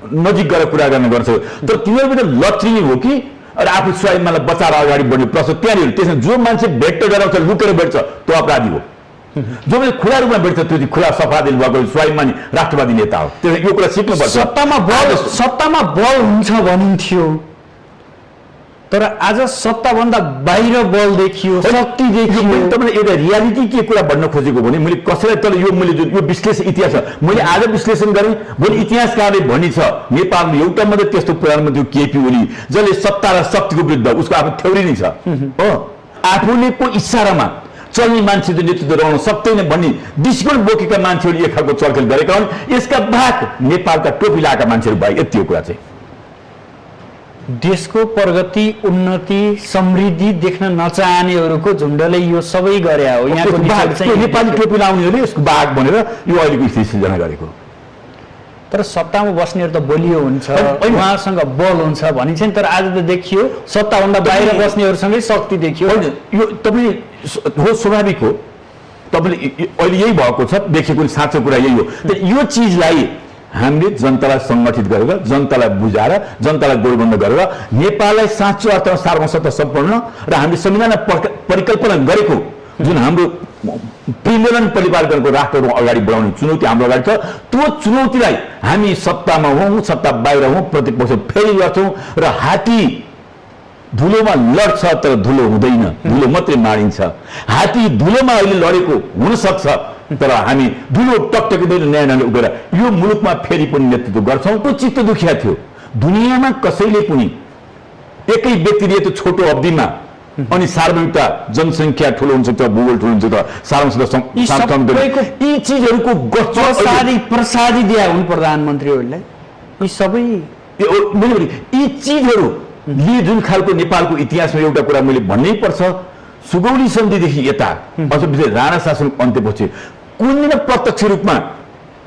नजिक गएर कुरा गर्ने गर्छ तर तिनीहरूबाट लत्रिने हो कि र आफू स्वाभिमानलाई बचाएर अगाडि बढ्ने प्रश्न त्यहाँनिर त्यसमा जो मान्छे भेट्ट गराउँछ लुकेर भेट्छ त्यो अपराधी हो जो मान्छे खुला रूपमा भेट्छ त्यो चाहिँ खुला सफादिल भएको स्वाभिमानी राष्ट्रवादी नेता हो त्यो यो कुरा सिक्नुपर्छ सत्तामा बल हुन्छ भनिन्थ्यो तर आज सत्ताभन्दा बाहिर बल देखियो शक्ति देखियो तपाईले एउटा रियालिटी के कुरा भन्न खोजेको भने मैले कसैलाई तर यो मैले जुन यो विश्लेषण इतिहास मैले आज विश्लेषण गरेँ भोलि इतिहासकारले भनी छ नेपालमा एउटा मात्रै त्यस्तो प्रधानमन्त्री केपी ओली जसले सत्ता र शक्तिको विरुद्ध उसको आफ्नो थ्योरी नै छ हो आफूले को इशारामा चल्ने मान्छेको नेतृत्व रहन सक्दैन भन्ने दृष्टिकोण बोकेका मान्छेहरूले एक खालको चलखेल गरेका हुन् यसका बाहेक नेपालका टोपी लगाएका मान्छेहरू बाहेक यति कुरा चाहिँ देशको प्रगति उन्नति समृद्धि देख्न नचाहनेहरूको झुण्डले यो सबै गरे हो यहाँको नेपाली टोपी लाउनेहरूले यसको बाघ भनेर यो अहिलेको स्थिति सिर्जना गरेको तर सत्तामा बस्नेहरू त बलियो हुन्छ उहाँसँग बल हुन्छ भनिन्छ नि तर आज त देखियो सत्ताभन्दा बाहिर बस्नेहरूसँगै शक्ति देखियो यो तपाईँ हो स्वाभाविक हो तपाईँले अहिले यही भएको छ देखेको साँचो कुरा यही हो तर यो चिजलाई हामीले जनतालाई सङ्गठित गरेर जनतालाई बुझाएर जनतालाई गोडबन्द गरेर नेपाललाई साँचो अर्थमा सार्वसत्ता सम्पन्न र हामीले संविधानमा परिकल्पना गरेको जुन हाम्रो प्रिमेलन परिवारको राष्ट्रहरू अगाडि बढाउने चुनौती हाम्रो अगाडि छ त्यो चुनौतीलाई हामी सत्तामा हौँ सत्ता बाहिर हौँ प्रतिपक्ष फेरि गर्छौँ र हात्ती धुलोमा लड्छ तर धुलो हुँदैन धुलो मात्रै मारिन्छ हात्ती धुलोमा अहिले लडेको हुनसक्छ तर हामी धुलो टकटकिँदैन नयाँ नयाँ उगेर यो मुलुकमा फेरि पनि नेतृत्व गर्छौँ त्यो चित्त दुखिया थियो दुनियाँमा कसैले पनि एकै व्यक्तिले त्यो छोटो अवधिमा अनि सार्वजनिकता जनसङ्ख्या ठुलो हुन्छ त भूगोल ठुलो हुन्छ त सार्वजनिक यी चिजहरूको प्रसादी दिया हुन् प्रधानमन्त्रीहरूलाई यी सबै यी चिजहरू जुन खालको नेपालको इतिहासमा एउटा कुरा मैले भन्नै पर्छ सुगौली सन्धिदेखि यता अझ राणा शासनको अन्त्यपछि कुनै न प्रत्यक्ष रूपमा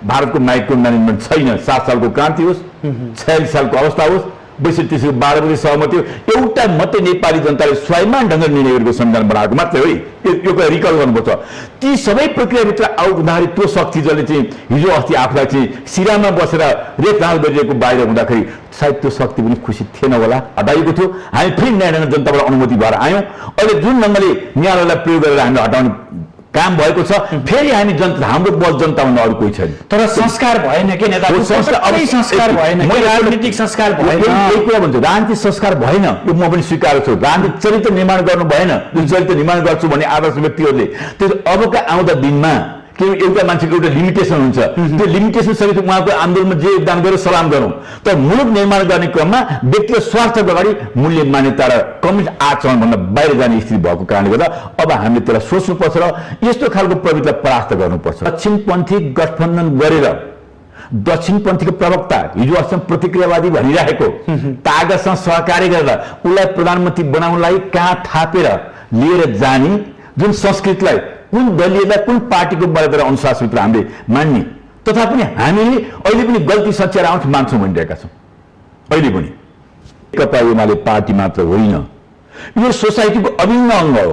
भारतको माइक्रो म्यानेजमेन्ट छैन 7 सालको क्रान्ति होस् 46 सालको अवस्था होस् 62 12 बजे सहमति हो एउटा मात्रै नेपाली जनताले स्वाभिमान ढङ्गले निर्णय गरेको संविधान बनाएको मात्रै हो यो कुरा रिकल गर्नुपर्छ ती सबै प्रक्रियाभित्र आउँदाखेरि त्यो शक्ति जसले चाहिँ हिजो अस्ति आफूलाई चाहिँ सिरामा बसेर रेखनाल गरिरहेको बाहिर हुँदाखेरि सायद त्यो शक्ति पनि खुसी थिएन होला हटाइएको थियो हामी फेरि नयाँ जनताबाट अनुमति भएर आयौँ अहिले जुन ढङ्गले न्यायालयलाई प्रयोग गरेर हामीले हटाउने काम भएको छ फेरि हामी जनता हाम्रो बल जनताभन्दा अरू कोही छैन तर संस्कार भएन के नेता संस्कार भएन राजनीतिक संस्कार भएन यही कुरा भन्छु राजनीतिक संस्कार भएन यो म पनि स्वीकार छु राजनीतिक चरित्र निर्माण गर्नु भएन जुन चरित्र निर्माण गर्छु भन्ने आदर्श व्यक्तिहरूले त्यो अबका आउँदा दिनमा के एउटा मान्छेको एउटा लिमिटेसन हुन्छ त्यो लिमिटेसन सहित उहाँको आन्दोलनमा जे योगदान गरेर सलाम गरौँ तर मुलुक निर्माण गर्ने क्रममा व्यक्तिगत स्वार्थको अगाडि मूल्य मान्यता र कम्युनिस्ट आचरणभन्दा बाहिर जाने स्थिति भएको कारणले गर्दा अब हामीले त्यसलाई सोच्नुपर्छ र यस्तो खालको प्रवृत्तिलाई परास्त गर्नुपर्छ दक्षिणपन्थी गठबन्धन गरेर दक्षिणपन्थीको प्रवक्ता हिजो अस्ति प्रतिक्रियावादी भनिरहेको तागतसँग सहकार्य गरेर उसलाई प्रधानमन्त्री बनाउनलाई कहाँ थापेर लिएर जाने जुन संस्कृतिलाई कुन दलीयलाई कुन पार्टीको मर्यादा अनुशासनभित्र हामीले मान्ने तथापि हामीले अहिले पनि गल्ती सच्याएर आउँछ मान्छौँ भनिरहेका छौँ अहिले पनि नेकपा एमाले पार्टी मात्र होइन यो सोसाइटीको अभिन्न अङ्ग हो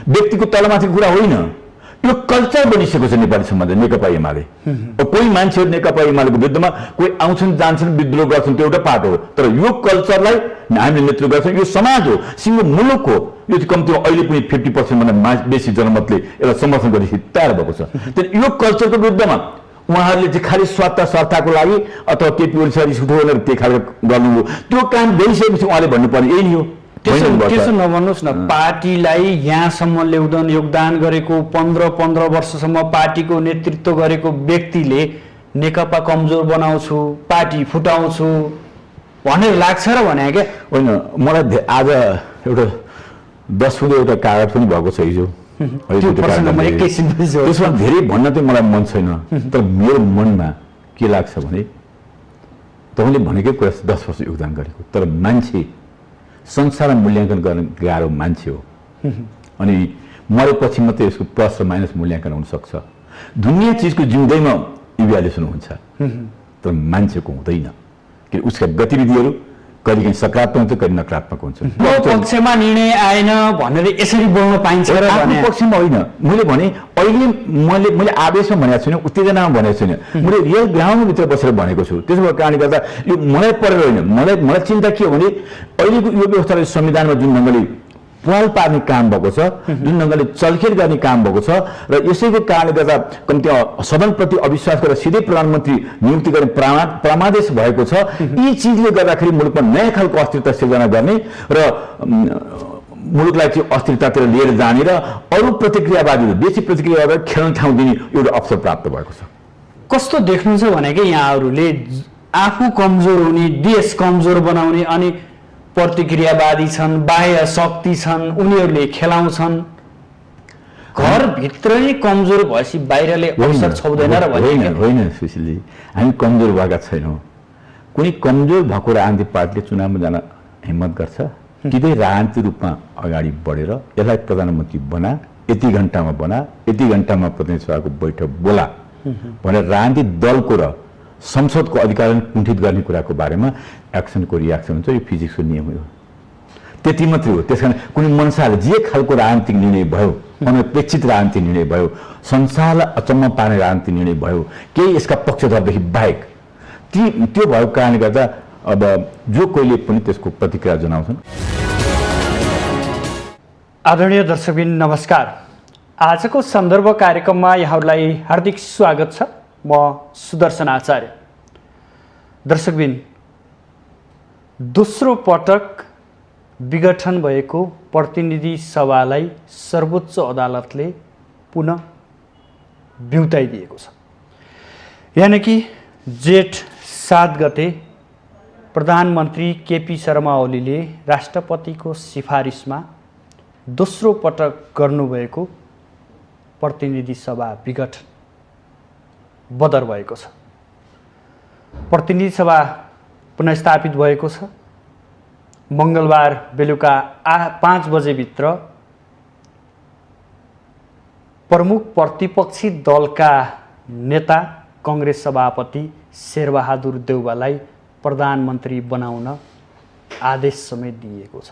व्यक्तिको तलमाथिको कुरा होइन यो कल्चर बनिसकेको छ नेपाली समाजले नेकपा एमाले कोही मान्छेहरू नेकपा एमालेको विरुद्धमा कोही आउँछन् जान्छन् विद्रोह गर्छन् त्यो एउटा पाटो हो तर यो कल्चरलाई हामीले नेतृत्व गर्छौँ यो समाज हो सिङ्गो मुलुक हो यो चाहिँ कम्तीमा अहिले पनि 50% भन्दा बेसी जनमतले यसलाई समर्थन गर्ने तयार भएको छ तर यो कल्चरको विरुद्धमा उहाँहरूले चाहिँ खालि स्वार्थको लागि अथवा केपी ओली सर रिस उठाउन त्यो खालको गर्नु त्यो काम गरिसकेपछि उहाँले भन्नुपर्ने यही हो त्यसो नभन्नुहोस् न पार्टीलाई यहाँसम्म ल्याउन योगदान गरेको 15 वर्षसम्म पार्टीको नेतृत्व गरेको व्यक्तिले नेकपा कमजोर बनाउँछु पार्टी फुटाउँछु भनेर लाग्छ र भने क्या होइन मलाई आज एउटा 10 फुट एउटा कागज पनि भएको छ हिजो त्यसमा धेरै भन्न चाहिँ मलाई मन छैन तर मेरो मनमा के लाग्छ भने तपाईँले भनेकै कुरा 10 वर्ष योगदान गरेको तर मान्छे संसारमा मूल्याङ्कन गर्न गाह्रो मान्छे हो अनि मरेपछि मात्रै यसको प्लस र माइनस मूल्याङ्कन हुनसक्छ दुनियाँ चिजको जिउँदैमा इभ्यालुएसन हुन्छ तर मान्छेको हुँदैन कि उसका गतिविधिहरू कहिलेकाहीँ सकारात्मक हुन्छ कहिले नकारात्मक हुन्छ पक्षमा निर्णय आएन भनेर यसरी बोल्न पाइन्छ र आफ्नो भने पक्षमा होइन मैले भने अहिले मैले आवेशमा भनेको छुइनँ उत्तेजनामा भनेको छुइनँ मैले रियल ग्राउन्डभित्र बसेर भनेको छु त्यसो भएको कारणले गर्दा यो मलाई परेर होइन मलाई चिन्ता के हो भने अहिलेको यो व्यवस्थाले संविधानमा जुन ढङ्गले पहल पार्ने काम भएको छ जुन ढङ्गले चलखेल गर्ने काम भएको छ र यसैको कारणले गर्दा कम्ती सदनप्रति अविश्वास गरेर सिधै प्रधानमन्त्री नियुक्ति गर्ने प्रमादेश भएको छ यी चिजले गर्दाखेरि मुलुकमा नयाँ खालको अस्थिरता सिर्जना गर्ने र मुलुकलाई चाहिँ अस्थिरतातिर लिएर जाने र अरू प्रतिक्रियावादीहरू देशी प्रतिक्रियावादी खेल्न ठाउँ दिने एउटा अवसर प्राप्त भएको छ कस्तो देख्नुहुन्छ भनेकै यहाँहरूले आफू कमजोर हुने देश कमजोर बनाउने अनि प्रतिक्रियावादी छन् बाह्य शक्ति छन् उनीहरूले खेलाउँछन् घरभित्रै कमजोर भएपछि बाहिरले अवसर छाउँदैन र भने होइन सुशीलजी हामी कमजोर भएका छैनौँ कुनै कमजोर भएको राजनीतिक पार्टीले चुनावमा जान हिम्मत गर्छ कि राजनीतिक रूपमा अगाडि बढेर यसलाई प्रधानमन्त्री बना यति घण्टामा बना यति घण्टामा प्रतिनिधि सभाको बैठक बोला भनेर राजनीतिक दलको र संसदको अधिकारलाई कुण्ठित गर्ने कुराको बारेमा एक्सनको रियाक्सन हुन्छ यो फिजिक्सको नियम हो त्यति मात्रै हो त्यसकारण कुनै मनसाले जे खालको राजनीतिक निर्णय भयो अनपेक्षित राजनीतिक निर्णय भयो संसारलाई अचम्म पार्ने राजनीतिक निर्णय भयो केही यसका पक्षधरदेखि बाहेक त्यो भएको कारणले गर्दा अब जो कोहीले पनि त्यसको प्रतिक्रिया जनाउँछन् आदरणीय दर्शकबिन नमस्कार आजको सन्दर्भ कार्यक्रममा यहाँहरूलाई हार्दिक स्वागत छ म सुदर्शन आचार्य दर्शकबिन दोस्रो पटक विघटन भएको प्रतिनिधि सभालाई सर्वोच्च अदालतले पुनः बिउताइदिएको छ यानि कि जेठ 7 गते प्रधानमन्त्री केपी शर्मा ओलीले राष्ट्रपतिको सिफारिसमा दोस्रो पटक गर्नुभएको प्रतिनिधि सभा विघटन बदर भएको छ प्रतिनिधि सभा पुनर्स्थापित भएको छ मङ्गलबार बेलुका 5 बजेभित्र प्रमुख प्रतिपक्षी दलका नेता कांग्रेस सभापति शेरबहादुर देउवालाई प्रधानमन्त्री बनाउन आदेश समेत दिएको छ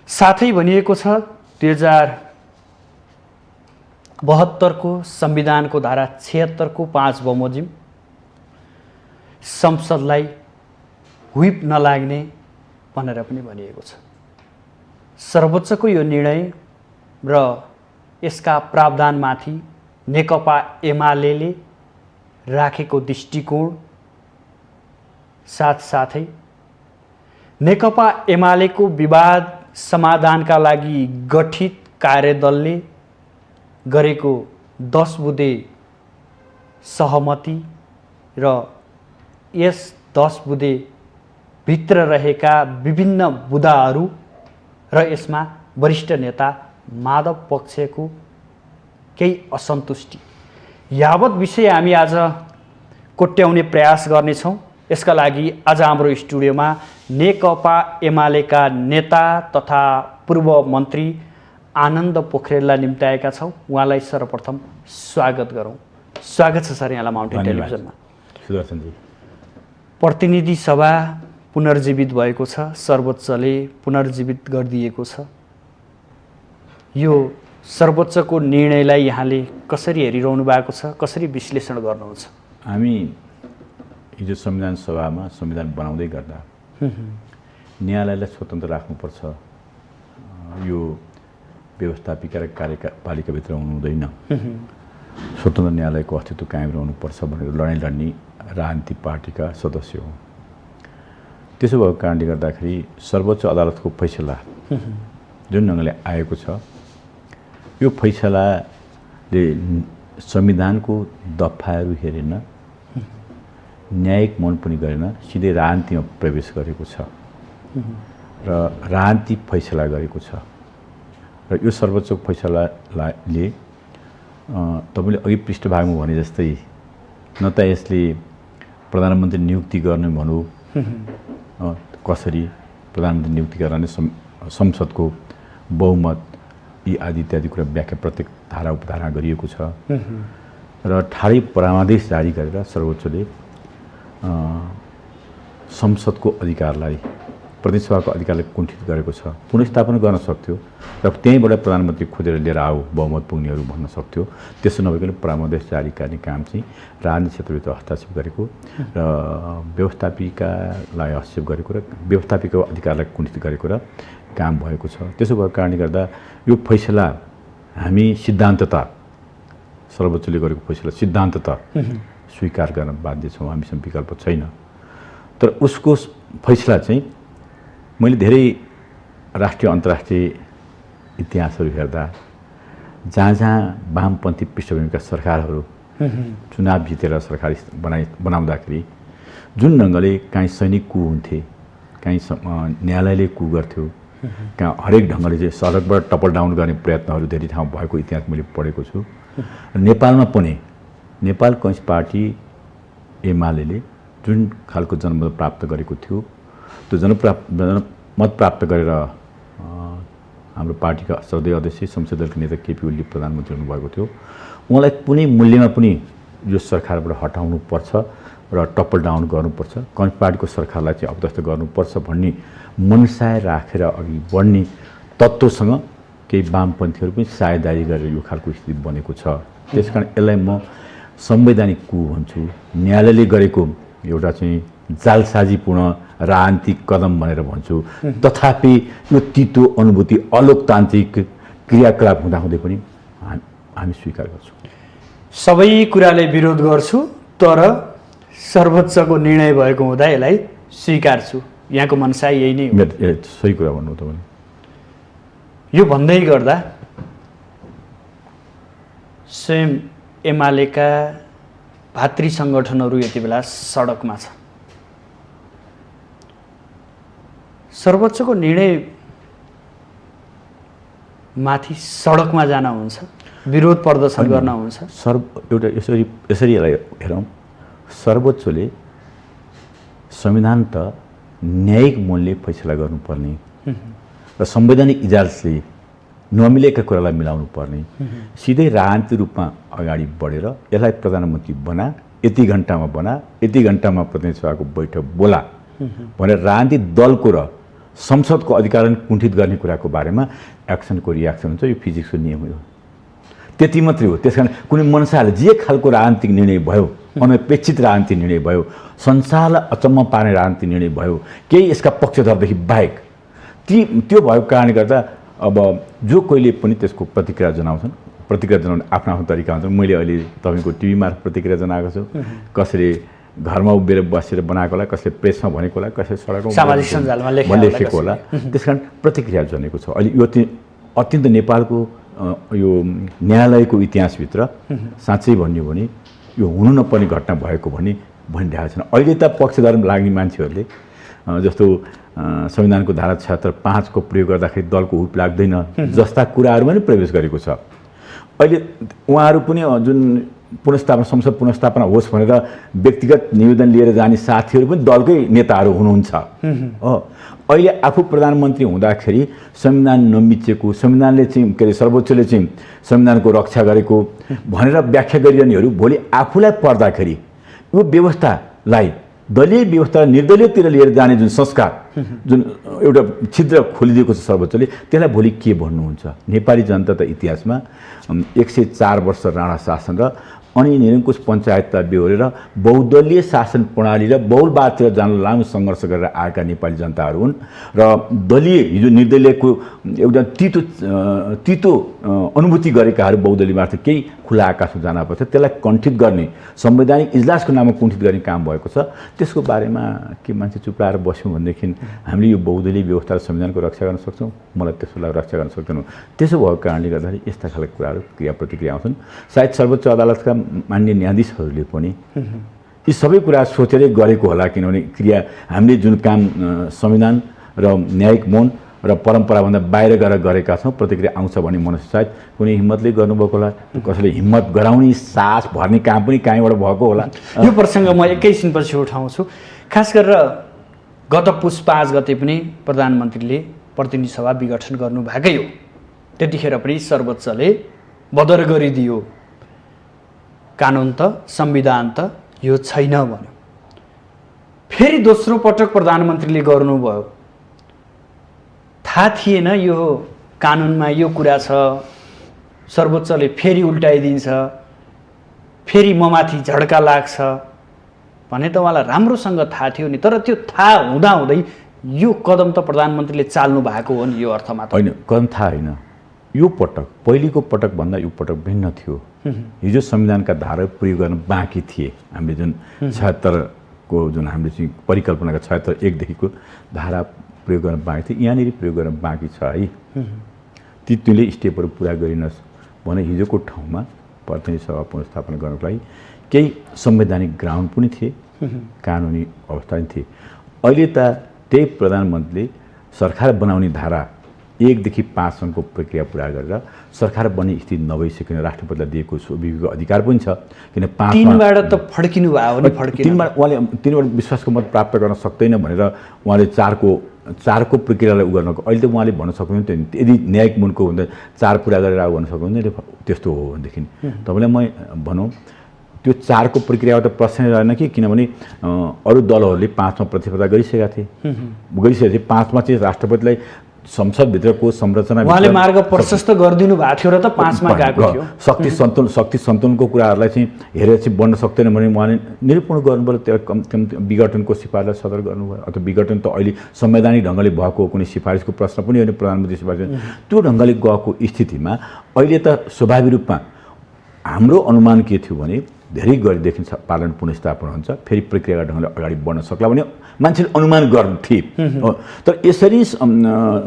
साथै भनिएको छ 2072 को संविधानको धारा 76 को 5 बमोजिम संसदलाई व्हिप नलाग्ने भनेर पनि भनिएको छ सर्वोच्चको यो निर्णय र यसका प्रावधानमाथि नेकपा एमालेले राखेको दृष्टिकोण साथसाथै नेकपा एमालेको विवाद समाधानका लागि गठित कार्यदलले गरेको 10 बुँदे सहमति र यस 10 बुँदे भित्र रहेका विभिन्न बुँदाहरू र यसमा वरिष्ठ नेता माधव पक्षको केही असन्तुष्टि यावत विषय हामी आज कोट्याउने प्रयास गर्नेछौँ यसका लागि आज हाम्रो स्टुडियोमा नेकपा एमालेका नेता तथा पूर्व मन्त्री आनन्द पोखरेललाई निम्त्याएका छौँ उहाँलाई सर्वप्रथम स्वागत गरौँ स्वागत छ सर यहाँलाई माउन्टेन टेलिभिजनमा सुदर्शनजी प्रतिनिधि सभा पुनर्जीवित भएको छ सर्वोच्चले पुनर्जीवित गरिदिएको छ यो सर्वोच्चको निर्णयलाई यहाँले कसरी हेरिरहनु भएको छ कसरी विश्लेषण गर्नुहुन्छ हामी हिजो संविधान सभामा संविधान बनाउँदै गर्दा न्यायालयलाई स्वतन्त्र राख्नुपर्छ यो व्यवस्थापिका र कार्यपालिकाभित्र हुनु हुँदैन स्वतन्त्र न्यायालयको अस्तित्व कायम रहनुपर्छ भनेर लडाइँ लड्ने राजनीतिक पार्टीका सदस्य हो त्यसो भएको कारणले गर्दाखेरि सर्वोच्च अदालतको फैसला जुन ढङ्गले आएको छ यो फैसलाले संविधानको दफाहरू हेरेन न्यायिक मन पनि गरेन सिधै राजनीतिमा प्रवेश गरेको छ र राजनीतिक फैसला गरेको छ र यो सर्वोच्च फैसलाले तपाईँले अघि पृष्ठभागमा भने जस्तै न त यसले प्रधानमन्त्री नियुक्ति गर्ने भनौँ कसरी प्रधानमन्त्री नियुक्ति गर्ने संसदको बहुमत यी आदि इत्यादि कुरा व्याख्या प्रत्येक धारा उपधारा गरिएको छ र ठाडै परामर्श जारी गरेर सर्वोच्चले संसदको अधिकारलाई प्रतिनिधि सभाको अधिकारलाई कुण्ठित गरेको छ। पुनर्स्थापना गर्न सक्थ्यो र त्यहीँबाट प्रधानमन्त्री खोजेर लिएर आऊ बहुमत पुग्नेहरू भन्न सक्थ्यो। त्यसो नभइकन परामर्श जारी गर्ने काम चाहिँ राजनीतिक क्षेत्रभित्र हस्तक्षेप गरेको र व्यवस्थापिकालाई हस्तक्षेप गरेको र व्यवस्थापिकाको अधिकारलाई कुण्ठित गरेको र काम भएको छ। त्यसो भएको कारणले गर्दा यो फैसला हामी सिद्धान्ततः सर्वोच्चले गरेको फैसला सिद्धान्ततः स्वीकार गर्न बाध्य छौँ, हामीसँग विकल्प छैन। तर उसको फैसला चाहिँ मैले धेरै राष्ट्रिय अन्तर्राष्ट्रिय इतिहासहरू हेर्दा जहाँ जहाँ वामपन्थी पृष्ठभूमिका सरकारहरू चुनाव जितेर सरकार बनाउँदाखेरि जुन ढङ्गले काहीँ सैनिक कु हुन्थे, काहीँ न्यायालयले कु गर्थ्यो, कहाँ हरेक ढङ्गले चाहिँ सडकबाट टपल डाउन गर्ने प्रयत्नहरू धेरै ठाउँ भएको इतिहास मैले पढेको छु। नेपालमा पनि नेपाल कम्युनिस्ट पार्टी एमाले जुन खालको जनमत प्राप्त गरेको थियो त्यो जनमत प्राप्त गरेर हाम्रो पार्टीका श्रद्धेय अध्यक्ष संसदीय दलका नेता केपी ओलीले प्रधानमन्त्री हुनुभएको थियो। उहाँलाई कुनै मूल्यमा पनि यो सरकारबाट हटाउनु पर्छ र टप्पल डाउन गर्नुपर्छ, कम्युनिस्ट पार्टीको सरकारलाई चाहिँ अपदस्थ गर्नुपर्छ भन्ने मनसाय राखेर अघि बढ्ने तत्त्वसँग केही वामपन्थीहरू पनि साझेदारी गरेर यो खालको स्थिति बनेको छ। त्यसकारण यसलाई म संवैधानिक कु भन्छु, न्यायालयले गरेको एउटा चाहिँ जालसाजीपूर्ण राजनीतिक कदम भनेर भन्छु। तथापि यो तितो अनुभूति अलोकतान्त्रिक क्रियाकलाप हुँदाहुँदै पनि हामी स्वीकार गर्छौँ। सबै कुरालाई विरोध गर्छु तर सर्वोच्चको निर्णय भएको हुँदा यसलाई स्वीकार्छु, यहाँको मनसाय यही नै हो। सही कुरा भन्नु तपाईँले। यो भन्दै गर्दा स्वयं एमालेका भातृ सङ्गठनहरू यति बेला सडकमा छ। सर्वोच्चको निर्णय माथि सडकमा जान हुन्छ, विरोध प्रदर्शन गर्न हुन्छ। एउटा यसरी यसलाई हेरौँ, सर्वोच्चले संविधान त न्यायिक मूल्यले फैसला गर्नुपर्ने र संवैधानिक इजाजले नमिलेका कुरालाई मिलाउनु पर्ने, सिधै राजनीतिक रूपमा अगाडि बढेर यसलाई प्रधानमन्त्री बना, यति घन्टामा बना, यति घन्टामा प्रतिनिधि सभाको बैठक बोला भनेर राजनीतिक दलको र संसदको अधिकारलाई कुण्ठित गर्ने कुराको बारेमा एक्सनको रियाक्सन हुन्छ। यो फिजिक्सको नियम हो, त्यति मात्रै हो। त्यसकारण कुनै मनसाले जे खालको राजनीतिक निर्णय भयो, अनपेक्षित राजनीतिक निर्णय भयो, संसारलाई अचम्म पार्ने राजनीतिक निर्णय भयो, केही यसका पक्षधरदेखि बाहेक त्यो भएको कारणले गर्दा अब जो कोहीले पनि त्यसको प्रतिक्रिया जनाउँछन्। प्रतिक्रिया जनाउने आफ्नो आफ्नो तरिका हुन्छ। मैले अहिले तपाईँको टिभी मार्फत प्रतिक्रिया जनाएको छु, कसैले घरमा उभिएर बसेर बनाएको होला, कसैले प्रेसमा भनेको होला, कसैले सडकमा सामाजिक सञ्जालमा लेखेको होला। त्यसकारण प्रतिक्रिया जनेको छ। अहिले यो अत्यन्त नेपालको यो न्यायालयको इतिहासभित्र साँच्चै भन्यो भने यो हुनु नपर्ने घटना भएको भनिरहेको छन्। अहिले त पक्षधर लाग्ने मान्छेहरूले जस्तो संविधानको धारा 76(5) को प्रयोग गर्दाखेरि दलको हुप लाग्दैन जस्ता कुराहरूमा पनि प्रवेश गरेको छ। अहिले उहाँहरू पनि जुन पुनर्स्थापना संसद पुनर्स्थापना होस् भनेर व्यक्तिगत निवेदन लिएर जाने साथीहरू पनि दलकै नेताहरू हुनुहुन्छ। अहिले आफू प्रधानमन्त्री हुँदाखेरि संविधान नमिचेको, संविधानले चाहिँ के अरे सर्वोच्चले चाहिँ संविधानको रक्षा गरेको भनेर व्याख्या गरिरहनेहरू भोलि आफूलाई पर्दाखेरि यो व्यवस्थालाई दलीय व्यवस्थालाई निर्दलीयतिर लिएर जाने जुन संस्कार, जुन एउटा छिद्र खोलिदिएको छ सर्वोच्चले, त्यसलाई भोलि के भन्नुहुन्छ? नेपाली जनता त इतिहासमा 104 वर्ष राणा शासन र अनि निरङ्कुश पञ्चायतलाई बेहोरेर बहुदलीय शासन प्रणाली र बहुलवादतिर जान लामो सङ्घर्ष गरेर आएका नेपाली जनताहरू हुन् र दलीय हिजो निर्दलीयको एउटा तितो अनुभूति गरेकाहरू बहुदलीयमार्थ केही खुला आकाशमा जान पर्छ, त्यसलाई कण्ठित गर्ने संवैधानिक इजलासको नाममा कुण्ठित गर्ने काम भएको छ। त्यसको बारेमा के मान्छे चुप लाएर बस्यौँ भनेदेखि हामीले यो बहुदलीय व्यवस्था र संविधानको रक्षा गर्न सक्छौँ? मलाई त्यसलाई रक्षा गर्न सक्दैनौँ। त्यसो भएको कारणले गर्दाखेरि यस्ता खालका कुराहरू क्रिया प्रतिक्रिया आउँछन्। सायद सर्वोच्च अदालतका मान्य न्यायाधीशहरूले पनि यी सबै कुरा सोचेरै गरेको होला, किनभने क्रिया हामीले जुन काम संविधान र न्यायिक मौन र परम्पराभन्दा बाहिर गएर गरेका छौँ, प्रतिक्रिया आउँछ भन्ने मनुष्य सायद कुनै हिम्मतले गर्नुभएको होला, कसैले हिम्मत गराउने साहस भर्ने काम पनि कहीँबाट भएको होला। यो प्रसङ्ग म एकैछिनपछि उठाउँछु। खास गरेर गत पुस 5 गते पनि प्रधानमन्त्रीले प्रतिनिधि सभा विघटन गर्नुभएकै हो। त्यतिखेर पनि सर्वोच्चले बदर गरिदियो, कानुन त संविधान त यो छैन भन्यो। फेरि दोस्रो पटक प्रधानमन्त्रीले गर्नुभयो, थाहा थिएन यो कानुनमा यो कुरा छ, सर्वोच्चले फेरि उल्टाइदिन्छ, फेरि ममाथि झड्का लाग्छ भने त उहाँलाई राम्रोसँग थाहा थियो नि। तर त्यो थाहा हुँदाहुँदै यो कदम त प्रधानमन्त्रीले चाल्नु भएको हो नि, यो अर्थमा त होइन। कदम थाहा होइन, यो पटक पहिलेको पटक भन्दा यो पटक भिन्न थियो। हिजो संविधानका धारा प्रयोग गर्न बाँकी थिए। हामीले जुन 76 को जुन हामीले चाहिँ परिकल्पनाका 76(1) देखिको धारा प्रयोग गर्न बाँकी थियो, यहाँनिर प्रयोग गर्न बाँकी छ है। तिनले स्टेपहरू पुरा गरिनस् भने हिजोको ठाउँमा प्रतिनिधि सभा पुनर्स्थापना गर्नको लागि केही संवैधानिक ग्राउन्ड पनि थिए, कानुनी अवस्था पनि थिए। अहिले त त्यही प्रधानमन्त्रीले सरकार बनाउने धारा 1 देखि 5 सम्मको प्रक्रिया पुरा गरेर सरकार बन्ने स्थिति नभइसकिन राष्ट्रपतिलाई दिएको विवेकको अधिकार पनि छ। किन 5 तीनबाट त फड्किनु भयो नि, फड्किनु उहाँले 3बाट विश्वासको मत प्राप्त गर्न सक्दैन भनेर उहाँले 4को प्रक्रियालाई गर्नको अहिले त उहाँले भन्न सक्नुहुन्थ्यो नि, यदि न्यायिक मुनको हुँदा 4 पुरा गरेर आऊ भन्न सक्नुहुन्थ्यो। त्यस्तो हो भनेदेखि तपाईँलाई म भनौँ त्यो 4को प्रक्रिया त प्रश्न रहेन कि, किनभने अरू दलहरूले 5मा प्रतिस्पर्धा गरिसकेका थिए। 5मा चाहिँ राष्ट्रपतिलाई संसदभित्रको संरचना उहाँले मार्ग प्रशस्त गरिदिनु भएको थियो र त 5मा गएको थियो। शक्ति सन्तुलनको कुराहरूलाई चाहिँ हेरेर चाहिँ बन्न सक्दैन भने उहाँले निरूपण गर्नुभयो। त्यो विघटनको सिफारिस सदर गर्नुभयो, अथवा विघटन त अहिले संवैधानिक ढङ्गले भएको कुनै सिफारिसको प्रश्न पनि होइन, प्रधानमन्त्री सिफारिस त्यो ढङ्गले गएको स्थितिमा अहिले त स्वाभाविक रूपमा हाम्रो अनुमान के थियो भने धेरै गरिदेखि पार्लियामेन्ट पुनर्स्थापना हुन्छ, फेरि प्रक्रियाका ढङ्गले अगाडि बढ्न सक्ला भने मान्छेले अनुमान गर्थे। तर यसरी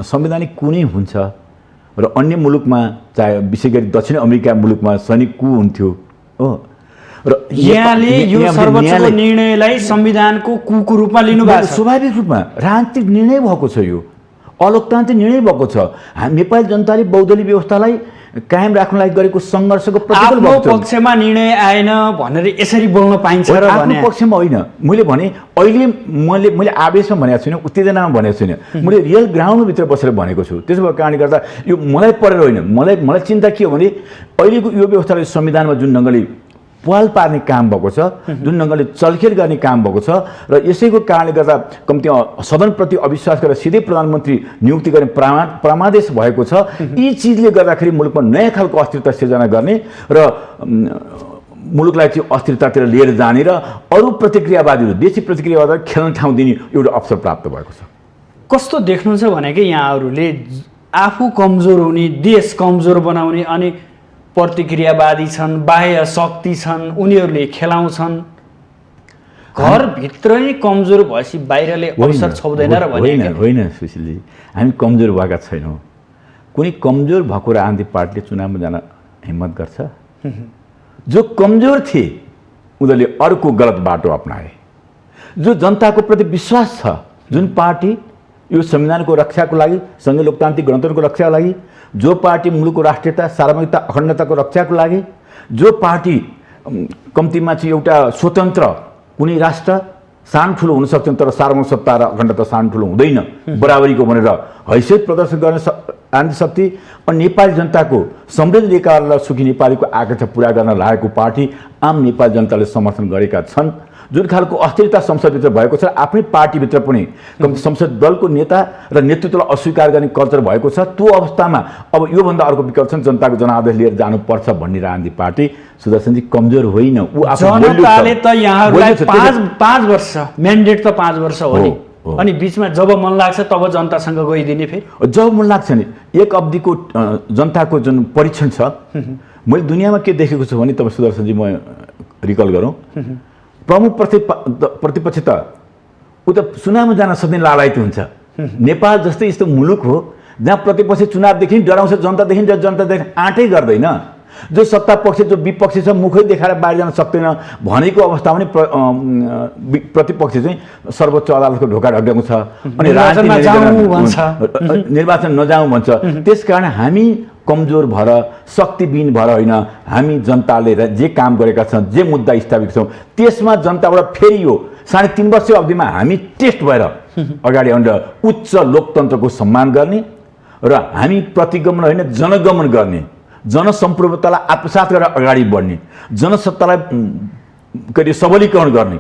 संवैधानिक कुनै हुन्छ र अन्य मुलुकमा चाहे विशेष गरी दक्षिण अमेरिका मुलुकमा सैनिक कु हुन्थ्यो हो, र यहाँले यो सर्वोच्चको निर्णयलाई संविधानको कुको रूपमा लिनुभएको छ। स्वाभाविक रूपमा राजनीतिक निर्णय भएको छ, यो अलोकतान्त्रिक निर्णय भएको छ। नेपाली जनताले बहुदलीय व्यवस्थालाई कायम राख्नलाई गरेको सङ्घर्षको प्रतिफल आफ्नो पक्षमा निर्णय आएन भनेर यसरी बोल्न पाइन्छ र भने आफ्नो पक्षमा होइन। मैले भने अहिले मैले आवेशमा भनेको छुइनँ, उत्तेजनामा भनेको छुइनँ, मैले रियल ग्राउन्डभित्र बसेर भनेको छु। त्यसो भएको कारणले गर्दा यो मलाई परेर होइन, मलाई चिन्ता के हो भने अहिलेको यो व्यवस्थाले संविधानमा जुन ढङ्गले पाल पार्ने काम भएको छ, जुन ढङ्गले चलखेल गर्ने काम भएको छ, र यसैको कारणले गर्दा कम्ती सदनप्रति अविश्वास गरेर सिधै प्रधानमन्त्री नियुक्ति गर्ने परमादेश भएको छ। यी चिजले गर्दाखेरि मुलुकमा नयाँ खालको अस्थिरता सिर्जना गर्ने र मुलुकलाई चाहिँ अस्थिरतातिर लिएर जाने र अरू प्रतिक्रियावादीहरू देशी प्रतिक्रियावादीहरू खेल्न ठाउँ दिने एउटा अवसर प्राप्त भएको छ। कस्तो देख्नुहुन्छ भनेकै यहाँहरूले आफू कमजोर हुने, देश कमजोर बनाउने अनि प्रतिक्रियावादी छन्, बाह्य शक्ति छन्, उनीहरूले खेलाउँछन्। घरभित्र नै कमजोर भएपछि बाहिरले अवसर छाउँदैन र भने होइन सुशीलजी, हामी कमजोर भएका छैनौँ। कुनै कमजोर भएको राजनीतिक पार्टीले चुनावमा जान हिम्मत गर्छ? जो कमजोर थिए उनीहरूले अर्को गलत बाटो अपनाए। जो जनताको प्रति विश्वास छ, जुन पार्टी यो संविधानको रक्षाको लागि, सङ्घीय लोकतान्त्रिक गणतन्त्रको रक्षाको लागि, जो पार्टी मुलुकको राष्ट्रियता, सार्वभौमिकता, अखण्डताको रक्षाको लागि, जो पार्टी कम्तीमा चाहिँ एउटा स्वतन्त्र कुनै राष्ट्र सानो ठुलो हुन सक्छन् तर सार्वभौमिक सत्ता र अखण्डता सानो ठुलो हुँदैन, बराबरीको भनेर हैसियत प्रदर्शन गर्ने आन्तरिक शक्ति अनि नेपाली जनताको समृद्ध नेपाल र सुखी नेपालीको आकांक्षा पुरा गर्न लागेको पार्टी आम नेपाली जनताले समर्थन गरेका छन्। जुन खालको अस्थिरता संसदभित्र भएको छ, आफ्नै पार्टीभित्र पनि संसद दलको नेता र नेतृत्वलाई अस्वीकार गर्ने कल्चर भएको छ। त्यो अवस्थामा अब योभन्दा अर्को विकल्प छ जनताको जनादेश लिएर जानुपर्छ भन्ने राजनीतिक पार्टी सुदर्शनजी कमजोर होइन। ऊ जनताले त यहाँहरूलाई 5 वर्ष म्यान्डेट त 5 वर्ष हो नि, अनि बीचमा जब मन लाग्छ तब जनतासँग गइदिने, फेरि जब मन लाग्छ नि। एक अवधिको जनताको जुन परीक्षण छ, मैले दुनियाँमा के देखेको छु भने तपाईँ सुदर्शनजी म रिकल गरौँ, प्रमुख प्रतिपक्ष त ऊ त चुनावमा जान सक्ने लालायत हुन्छ। नेपाल जस्तै यस्तो मुलुक हो जहाँ प्रतिपक्ष चुनावदेखि डराउँछ, जनतादेखि जनतादेखि आँटै गर्दैन। जो सत्ता पक्ष जो विपक्ष छ मुखै देखाएर बाहिर जान सक्दैन भनेको अवस्थामा पनि प्रतिपक्ष चाहिँ सर्वोच्च अदालतको ढोका ढकढक्याउँछ अनि निर्वाचन नजाउँ भन्छ। त्यसकारण हामी कमजोर भएर शक्तिविहीन भएर होइन, हामी जनताले जे काम गरेका छौँ, जे मुद्दा स्थापित छौँ त्यसमा जनताबाट फेरि यो 3.5 वर्ष अवधिमा हामी टेस्ट भएर अगाडि आएर उच्च लोकतन्त्रको सम्मान गर्ने र हामी प्रतिगमन होइन जनगमन गर्ने, जनसम्प्रभुतालाई आत्मसात गरेर अगाडि बढ्ने, जनसत्तालाई कति सबलीकरण गर्ने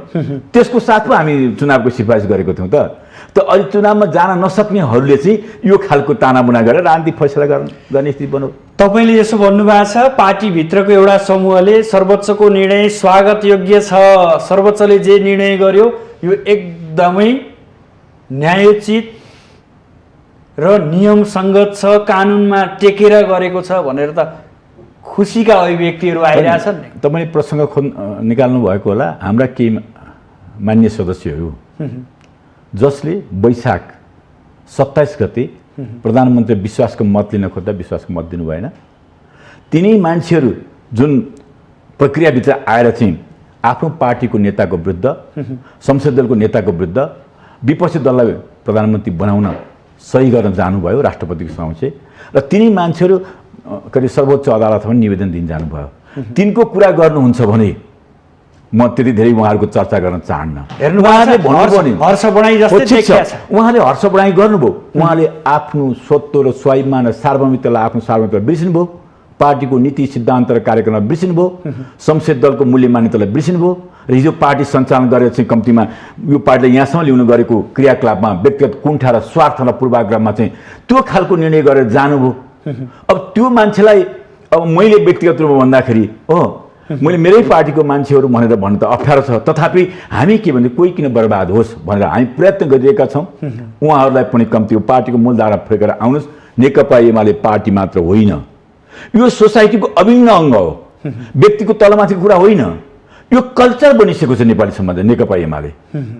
त्यसको साथमा हामी चुनावको सिफारिस गरेको थियौँ त अहिले चुनावमा जान नसक्नेहरूले चाहिँ यो खालको तानामुना गरेर राजनीतिक फैसला गर्ने स्थिति बनाऊ। तपाईँले यसो भन्नुभएको छ पार्टीभित्रको एउटा समूहले सर्वोच्चको निर्णय स्वागत योग्य छ, सर्वोच्चले जे निर्णय गर्यो यो एकदमै न्यायोचित र नियम सङ्गत छ, कानुनमा टेकेर गरेको छ भनेर त खुसीका अभिव्यक्तिहरू आइरहेछन् नि। तपाईँले प्रसङ्ग निकाल्नु भएको होला। हाम्रा केही मान्य सदस्यहरू जसले वैशाख 27 गते प्रधानमन्त्री विश्वासको मत लिन खोज्दा विश्वासको मत दिनु भएन, तिनै मान्छेहरू जुन प्रक्रियाभित्र आएर चाहिँ आफ्नो पार्टीको नेताको विरुद्ध, संसद दलको नेताको विरुद्ध विपक्षी दललाई प्रधानमन्त्री बनाउन सही गर्न जानुभयो राष्ट्रपतिको समक्ष, र तिनै मान्छेहरू करिब सर्वोच्च अदालतमा निवेदन दिन जानुभयो। तिनको कुरा गर्नुहुन्छ भने म त्यति धेरै उहाँहरूको चर्चा गर्न चाहन्न। उहाँले हर्ष बढाइ जस्तै देखिया छ। उहाँले हर्ष बढाइ गर्नुभयो, उहाँले आफ्नो स्वत्व र स्वाभिमान र सार्वभौमिकतालाई आफ्नो सार्वभौमिकता बिर्सिनुभयो, पार्टीको नीति सिद्धान्त र कार्यक्रमलाई बिर्सिनुभयो, संसद दलको मूल्य मान्यतालाई बिर्सिनुभयो र हिजो पार्टी सञ्चालन गरेर चाहिँ कम्तीमा यो पार्टीले यहाँसम्म ल्याउनु गरेको क्रियाकलापमा व्यक्तिगत कुण्ठा र स्वार्थ र पूर्वाग्रहमा चाहिँ त्यो खालको निर्णय गरेर जानुभयो। अब त्यो मान्छेलाई अब मैले व्यक्तिगत रूपमा भन्दाखेरि हो मैले मेरै पार्टीको मान्छेहरू भनेर भन्नु त अप्ठ्यारो छ, तथापि हामी के भन्छ कोही किन बर्बाद होस् भनेर हामी प्रयत्न गरिरहेका छौँ। उहाँहरूलाई पनि कम्ती पार्टीको मूलधारा फर्केर आउनुहोस्। नेकपा एमाले पार्टी मात्र होइन, यो सोसाइटीको अभिन्न अङ्ग हो, व्यक्तिको तलमाथिको कुरा होइन। यो कल्चर बनिसकेको छ नेपाली समाजमा नेकपा एमाले।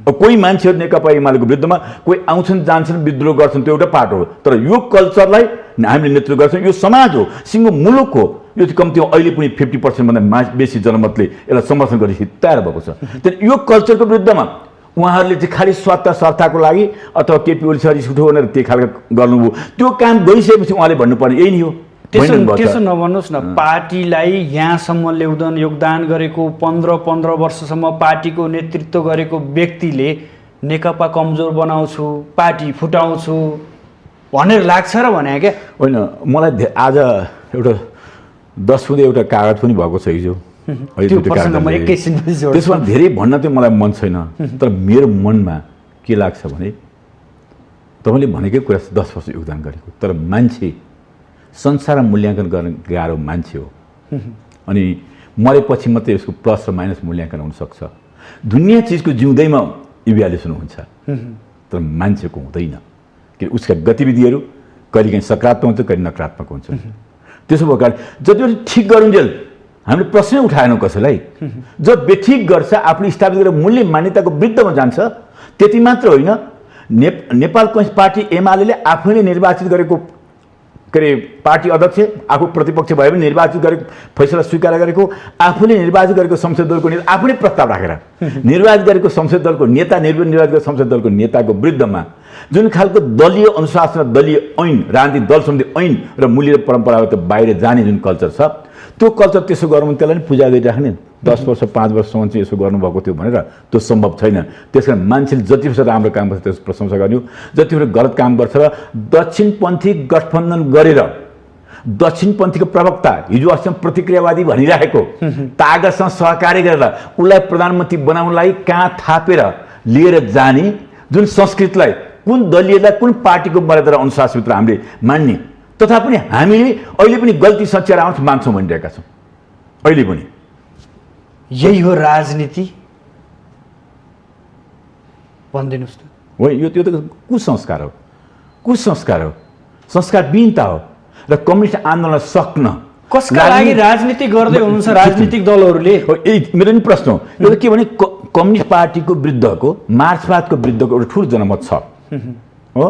कोही मान्छेहरू नेकपा एमालेको विरुद्धमा कोही आउँछन् जान्छन् विद्रोह गर्छन्, त्यो एउटा पार्ट हो, तर यो कल्चरलाई हामीले नेतृत्व गर्छौँ। यो समाज हो, सिङ्गो मुलुक हो, यो चाहिँ कम्ती अहिले पनि 50% बेसी जनमतले यसलाई समर्थन गर्ने तयार भएको छ। त्यहाँदेखि यो कल्चरको विरुद्धमा उहाँहरूले चाहिँ खालि स्वार्थको लागि अथवा केपी ओली सर रिस उठो भनेर त्यो खालको गर्नुभयो, त्यो काम गरिसकेपछि उहाँले भन्नुपर्ने यही नै हो। त्यसो नभन्नुहोस् न, पार्टीलाई यहाँसम्म ल्याउन योगदान गरेको 15 वर्षसम्म पार्टीको नेतृत्व गरेको व्यक्तिले नेकपा कमजोर बनाउँछु, पार्टी फुटाउँछु भनेर लाग्छ र भने क्या होइन। मलाई आज एउटा 10 बुँदे एउटा कागज पनि भएको छ हिजो, त्यसमा धेरै भन्न चाहिँ मलाई मन छैन, तर मेरो मनमा के लाग्छ भने तपाईँले भनेकै कुरा 10 वर्ष योगदान गरेको, तर मान्छे संसारमा मूल्याङ्कन गर्न गाह्रो मान्छे हो, अनि मरेपछि मात्रै यसको प्लस र माइनस मूल्याङ्कन हुनसक्छ। दुनियाँ चिजको जिउँदैमा इभ्यालुएसन हुन्छ, तर मान्छेको हुँदैन, कि उसका गतिविधिहरू कहिलेकाहीँ सकारात्मक हुन्छ, कहिले नकारात्मक हुन्छ। त्यसो भएको कारण जति पनि ठिक गरुन्जेल हामीले प्रश्नै उठाएनौँ कसैलाई। जब बेठिक गर्छ, आफूले स्थापित गरेर मूल्य मान्यताको विरुद्धमा जान्छ, त्यति मात्र होइन, नेपाल कम्युनिस्ट पार्टी एमाले आफैले निर्वाचित गरेको के अरे पार्टी अध्यक्ष आफू प्रतिपक्ष भए पनि निर्वाचित गरेको फैसला स्वीकार गरेको, आफूले निर्वाचित गरेको संसद दलको नेता आफूले प्रस्ताव राखेर निर्वाचित गरेको संसद दलको नेता निर्वाचित गरेको संसद दलको नेताको विरुद्धमा जुन खालको दलीय अनुशासन, दलीय ऐन, राजनीतिक दल सम्बन्धी ऐन र मूल्य र परम्पराबाट बाहिर जाने जुन कल्चर छ, त्यो कल्चर त्यसो गर्नु त्यसलाई पनि पूजा गरिराख्ने। 10 वर्ष 5 वर्षसम्म चाहिँ यसो गर्नुभएको थियो भनेर त्यो सम्भव छैन। त्यस कारण मान्छेले जति बेला राम्रो काम गर्छ त्यसको प्रशंसा गर्ने हो, जति बेला गलत काम गर्छ र दक्षिणपन्थी गठबन्धन गरेर दक्षिणपन्थीको प्रवक्ता हिजो अस्ति प्रतिक्रियावादी भनिरहेको तागतसँग सहकार्य गरेर उसलाई प्रधानमन्त्री बनाउनलाई कहाँ थापेर लिएर जाने जुन संस्कृतिलाई कुन दलीयलाई कुन पार्टीको मर्यादा र अनुशासनभित्र हामीले मान्ने, तथापि हामीले अहिले पनि गल्ती सच्याएर आउँछ मान्छौँ भनिरहेका छौँ। अहिले पनि यही हो राजनीति भनिदिनुहोस् त। हो, यो त्यो त कुसंस्कार हो, कुसंस्कार हो, संस्कारविहीनता हो। र कम्युनिस्ट आन्दोलन सक्न कसका लागि राजनीति गर्दै हुनुहुन्छ राजनीतिक दलहरूले? मेरो नि प्रश्न हो, यो के भने कम्युनिस्ट पार्टीको विरुद्धको मार्क्सवादको विरुद्धको एउटा ठुलो जनमत छ हो,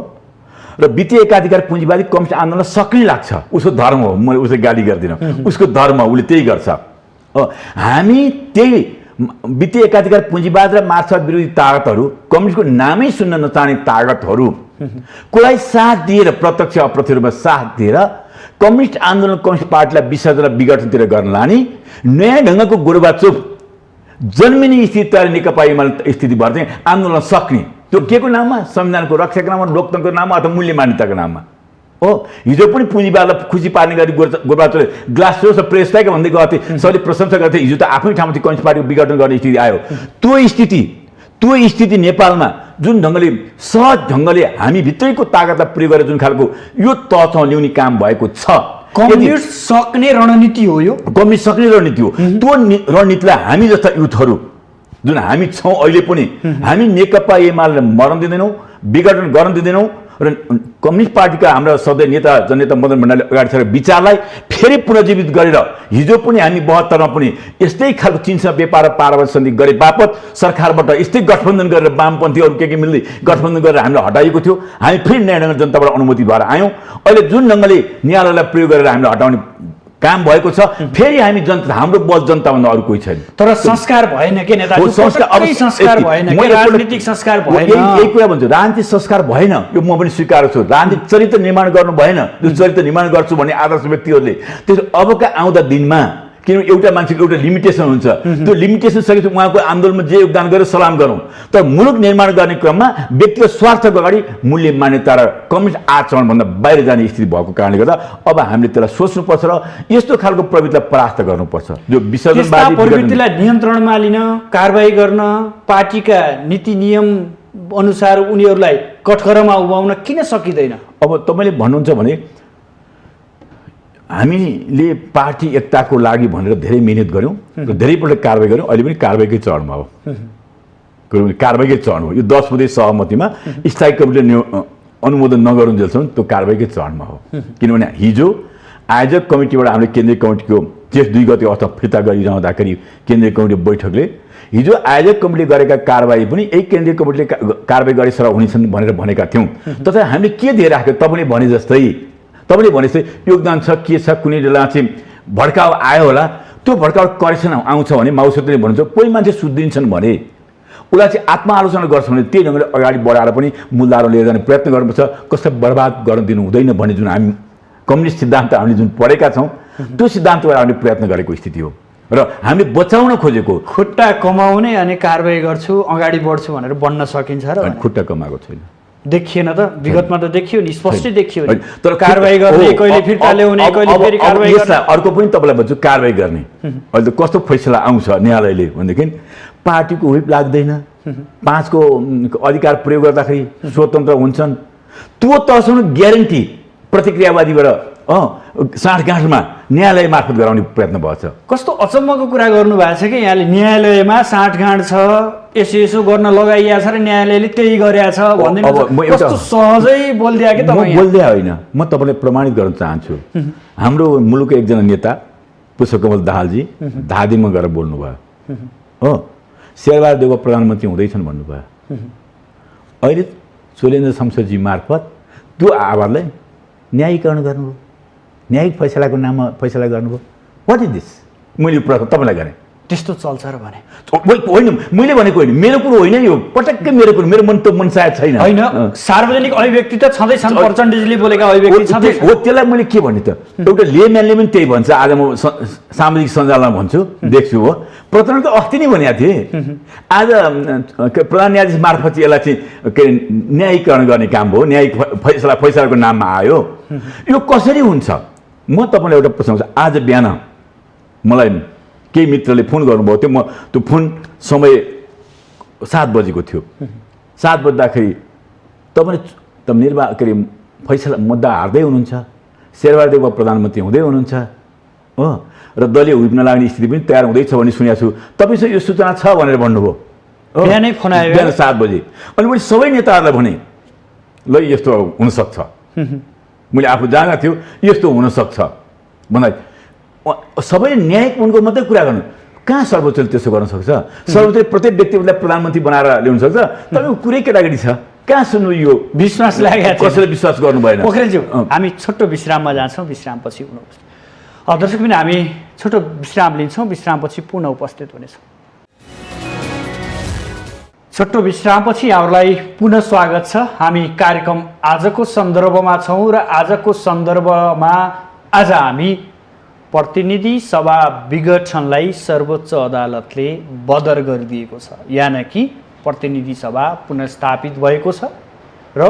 र वित्तीय एकाधिकार पुँजीवादी कम्युनिस्ट आन्दोलन सक्नै लाग्छ। उसको धर्म हो, मैले उसले गाली गर्दिनँ, उसको धर्म, उसले त्यही गर्छ। हामी त्यही वित्तीय एकाधिकार पुँजीवाद र मार्क्सवाद विरोधी ताकतहरू, कम्युनिस्टको नामै सुन्न नचाहने ताकतहरूलाई साथ दिएर, प्रत्यक्ष अप्रत्यक्ष रूपमा साथ दिएर कम्युनिस्ट आन्दोलन, कम्युनिस्ट पार्टीलाई विसर्जन र विघटनतिर गर्न लाने नयाँ ढङ्गको गोरुबाचुप जन्मिने स्थिति तयार नेकपा एमाले स्थिति भएर चाहिँ आन्दोलन सक्ने, त्यो के को नाममा? संविधानको रक्षाको नाममा, लोकतन्त्रको नाममा अथवा मूल्य मान्यताको नाममा? हो हिजो पनि पुँजीवादलाई खुसी पार्ने गरी गोरबहादुरले ग्लास रोज प्रेस लाइक भन्दै गएको थिए, सबैले प्रशंसा गर्थे। हिजो त आफ्नै ठाउँमा चाहिँ कम्युनिस्ट पार्टीको विघटन गर्ने स्थिति आयो। त्यो स्थिति नेपालमा जुन ढङ्गले सहज ढङ्गले हामी भित्रैको ताकतलाई प्रयोग गरेर जुन खालको यो तहसम्म ल्याउने काम भएको छ, कम्युनिस्ट सक्ने रणनीति हो यो। कम्युनिस्ट सक्ने रणनीति हो। त्यो रणनीतिलाई हामी जस्ता युथहरू जुन हामी छौँ अहिले पनि, हामी नेकपा एमाले मर्न दिँदैनौँ, विघटन गर्न दिँदैनौँ र कम्युनिस्ट पार्टीका हाम्रा सधैँ नेता जननेता मदन भण्डारीले अगाडि सरेर विचारलाई फेरि पुनर्जीवित गरेर हिजो पनि हामी 72मा पनि यस्तै खालको चीनसँग व्यापार र पारमार्थिक सन्धि गरे बापत सरकारबाट यस्तै गठबन्धन गरेर वामपन्थीहरू के मिल्दै गठबन्धन गरेर हामीलाई हटाइएको थियो। हामी फेरि नयाँ ढङ्गले जनताबाट अनुमति भएर आयौँ। अहिले जुन ढङ्गले न्यायालयलाई प्रयोग गरेर हामीलाई हटाउने काम भएको छ, फेरि हामी जनता, हाम्रो बल जनताभन्दा अरू कोही छैन। तर संस्कार भएन के नेता, संस्कार भएन के, राजनीतिक संस्कार भएन। यही कुरा भन्छु, राजनीतिक संस्कार भएन, यो म पनि स्वीकार्छु। राजनीतिक चरित्र निर्माण गर्नु भएन, जो चरित्र निर्माण गर्छु भन्ने आदर्श व्यक्तिहरूले। त्यसो अबका आउँदा दिनमा किनभने एउटा मान्छेको एउटा लिमिटेसन हुन्छ, त्यो लिमिटेसन सकेपछि उहाँको आन्दोलनमा जे योगदान गरेर सलाम गरौँ। तर मुलुक निर्माण गर्ने क्रममा व्यक्तिगत स्वार्थको अगाडि मूल्य मान्यता र कम्युनिस्ट आचरणभन्दा बाहिर जाने स्थिति भएको कारणले गर्दा अब हामीले त्यसलाई सोच्नुपर्छ र यस्तो खालको प्रवृत्तिलाई परास्त गर्नुपर्छ। जो विसर्जनवादी प्रवृत्तिलाई नियन्त्रणमा लिन, कारबाही गर्न, पार्टीका नीति नियम अनुसार उनीहरूलाई कठघरामा उभाउन किन सकिँदैन? अब तपाईँले भन्नुहुन्छ भने हामीले पार्टी एकताको लागि भनेर धेरै मिहिनेत गऱ्यौँ र धेरैपल्ट कारबाही गऱ्यौँ। अहिले पनि कारबाहीकै चरणमा हो, कारबाहीकै चरण हो। यो 10 बुँदे सहमतिमा स्थायी कमिटीले अनुमोदन नगरुन्जेलसम्म त्यो कारबाहीकै चरणमा हो। किनभने हिजो आयोजक कमिटीबाट हामीले केन्द्रीय कमिटीको जेठ 2 गते अवस्था फिर्ता गरिरहँदाखेरि केन्द्रीय कमिटी बैठकले हिजो आयोजक कमिटीले गरेका कारबाही पनि यही केन्द्रीय कमिटीले कारबाही गरेर हुनेछन् भनेर भनेका थियौँ। तथा हामीले के दिएर राख्यो, तपाईँले भने जस्तै योगदान छ, के छ, कुनै बेला चाहिँ भड्काउ आयो होला, त्यो भड्काउ करेक्सन आउँछ भने माउसेतले भन्छ कोही मान्छे सुध्रिन्छन् भने उसलाई चाहिँ आत्मआलोचना गर्छ भने त्यही ढङ्गले अगाडि बढाएर पनि मूलधारो लिएर जाने प्रयत्न गर्नुपर्छ। कसै बर्बाद गर्न दिनु हुँदैन भन्ने जुन हामी कम्युनिस्ट सिद्धान्त हामीले जुन पढेका छौँ, त्यो सिद्धान्तबाट हामीले प्रयत्न गरेको स्थिति हो र हामीले बचाउन खोजेको। खुट्टा कमाउने अनि कारबाही गर्छु, अगाडि बढ्छु भनेर बन्न सकिन्छ र? खुट्टा कमाएको छैन, देखिएन त, विगतमा त देखियो नि, स्पष्टै देखियो नि। तर कारबाही गर्ने, कहिले फिर्ता ल्याउने, कहिले फेरि कारबाही गर्ने। अर्को पनि तपाईँलाई भन्छु, कारबाही गर्ने अहिले त कस्तो फैसला आउँछ न्यायालयले भनेदेखि पार्टीको व्हिप लाग्दैन, 5 को अधिकार प्रयोग गर्दाखेरि स्वतन्त्र हुन्छन्, त्यो तहसम्म ग्यारेन्टी प्रतिक्रियावादीबाट साँठगाँठमा न्यायालय मार्फत गराउने प्रयत्न भएको छ। कस्तो अचम्मको कुरा गर्नुभएको छ कि यहाँले, न्यायालयमा साँठगाँठ छ, यसो गर्न लगाइएको छ र न्यायालयले त्यही गरेछ भन्दै कस्तो सहजै बोलिदिया कि तपाईँ? बोलिदिया होइन, म तपाईँलाई प्रमाणित गर्न चाहन्छु। हाम्रो मुलुकको एकजना नेता पुष्पकमल दाहालजी धादिङमा गएर बोल्नुभयो हो, शेरबहादुर देउवा प्रधानमन्त्री हुँदैछन् भन्नुभयो। अहिले शैलेन्द्र शमशेरजी मार्फत त्यो आवाजलाई न्यायीकरण गर्नुभयो, न्यायिक फैसलाको नाममा फैसला गर्नुभयो। What is this? मैले प्रश्न तपाईँलाई गरेँ, त्यस्तो चल्छ र भने? होइन, मैले भनेको होइन, मेरो कुरो होइन यो, पटक्कै मेरो कुरो, मेरो मन त मनसायत छैन। होइन, सार्वजनिक अभिव्यक्ति त छँदैछन्, प्रचण्डजीले बोलेका अभिव्यक्ति छँदै हो। त्यसलाई मैले के भने त, एउटा लेम्यानले पनि त्यही भन्छ। आज म सामाजिक सञ्जालमा भन्छु, देख्छु हो, प्रचण्ड त अस्ति नै भनेको थिएँ। आज प्रधान न्यायाधीश मार्फत यसलाई चाहिँ के न्यायीकरण गर्ने काम भयो, न्यायिक फैसलाको नाममा आयो। यो कसरी हुन्छ? म तपाईँलाई एउटा प्रश्न गर्छु। आज बिहान मलाई केही मित्रले फोन गर्नुभयो थियो, म त्यो फोन समय 7 बजेको थियो। 7 बज्दाखेरि तपाईँले के अरे फैसला मुद्दा हार्दै हुनुहुन्छ, शेरबहादुर देउवा प्रधानमन्त्री हुँदै हुनुहुन्छ हो, र दलीय हुन लाग्ने स्थिति पनि तयार हुँदैछ भन्ने सुनेको छु। तपाईँसँग यो सूचना छ भनेर भन्नुभयो बिहानै फोन आयो, बिहान 7 बजे। अनि मैले सबै नेताहरूलाई भने ल यस्तो हुनसक्छ, मैले आफू जाँदा थियो यस्तो हुनसक्छ भन्दा सबैले न्यायिक उनको मात्रै कुरा गर्नु। कहाँ सर्वोच्चले त्यसो गर्न सक्छ? सर्वोच्चले प्रत्येक व्यक्तिलाई प्रधानमन्त्री बनाएर ल्याउन सक्छ? तपाईँको कुरै केटाकेटी छ, कहाँ सुन्नु? यो विश्वास लागेको, कसैले विश्वास गर्नु भएन। पोखरेलज्यू, हामी छोटो विश्राममा जान्छौँ, विश्रामपछि पुनः उपस्थित। दर्शक पनि हामी छोटो विश्राम लिन्छौँ, विश्रामपछि पुनः उपस्थित हुनेछौँ। छोटो विश्रामपछि यहाँहरूलाई पुनः स्वागत छ। हामी कार्यक्रम आजको सन्दर्भमा छौँ र आजको सन्दर्भमा आज हामी प्रतिनिधि सभा विघटनलाई सर्वोच्च अदालतले बदर गरिदिएको छ, यानि कि प्रतिनिधि सभा पुनर्स्थापित भएको छ र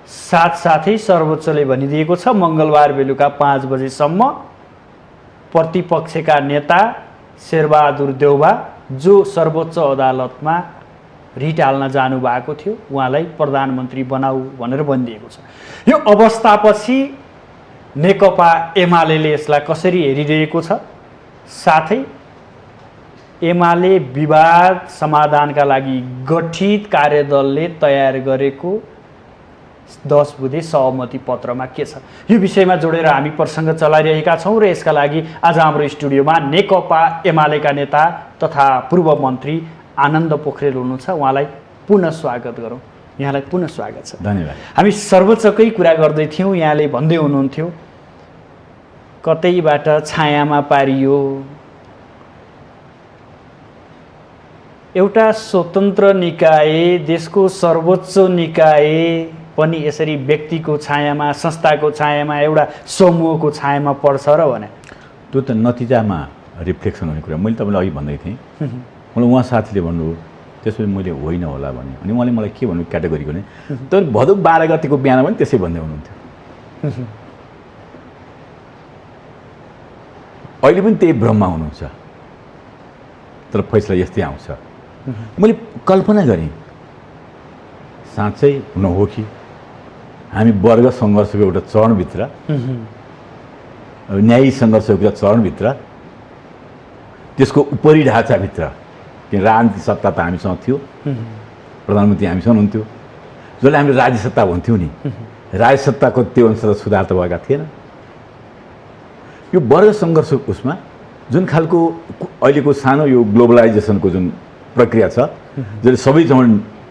साथसाथै सर्वोच्चले भनिदिएको छ मङ्गलबार बेलुका 5 बजेसम्म प्रतिपक्षका नेता शेरबहादुर देउबा जो सर्वोच्च अदालतमा रिट हाल्न जानुभएको थियो उहाँलाई प्रधानमन्त्री बनाऊ भनेर भनिदिएको छ। यो अवस्थापछि नेकपा एमाले यसलाई कसरी हेरिरहेको छ, साथै एमाले विवाद समाधानका लागि गठित कार्यदलले तयार गरेको 10 बुँदे सहमति पत्रमा के छ, यो विषयमा जोडेर हामी प्रसङ्ग चलाइरहेका छौँ र यसका लागि आज हाम्रो स्टुडियोमा नेकपा एमालेका नेता तथा पूर्व मन्त्री आनन्द पोखरेल हुनुहुन्छ। उहाँलाई पुनः स्वागत गरौँ। यहाँलाई पुनः स्वागत छ। धन्यवाद। हामी सर्वोच्चकै कुरा गर्दै थियौँ, यहाँले भन्दै हुनुहुन्थ्यो कतैबाट छायामा पारियो, एउटा स्वतन्त्र निकाय देशको सर्वोच्च निकाय पनि यसरी व्यक्तिको छायामा, संस्थाको छायामा, एउटा समूहको छायामा पर्छ र भने त्यो त नतिजामा रिफ्लेक्सन हुने कुरा। मैले तपाईँलाई अघि भन्दै थिएँ, मलाई उहाँ साथीले भन्नुभयो त्यसपछि मैले होइन होला भने, अनि उहाँले मलाई के भन्नु क्याटेगोरी भने तर भदौ 12 गतिको बिहान पनि त्यसै भन्दै हुनुहुन्थ्यो। अहिले पनि त्यही भ्रममा हुनुहुन्छ, तर फैसला यस्तै आउँछ। मैले कल्पना गरेँ साँच्चै हुन हो कि हामी वर्ग सङ्घर्षको एउटा चरणभित्र, न्यायी सङ्घर्षको एउटा चरणभित्र, त्यसको उपरी ढाँचाभित्र, किन राजनीतिक सत्ता त हामीसँग थियो, प्रधानमन्त्री हामीसँग हुनुहुन्थ्यो, जसले हामीले राज्य सत्ता भन्थ्यौँ नि, राज्य सत्ताको त्यो अनुसार सुधार त भएका थिएन। यो वर्ग सङ्घर्षको उसमा जुन खालको अहिलेको सानो यो ग्लोबलाइजेसनको जुन प्रक्रिया छ, जसले सबैसँग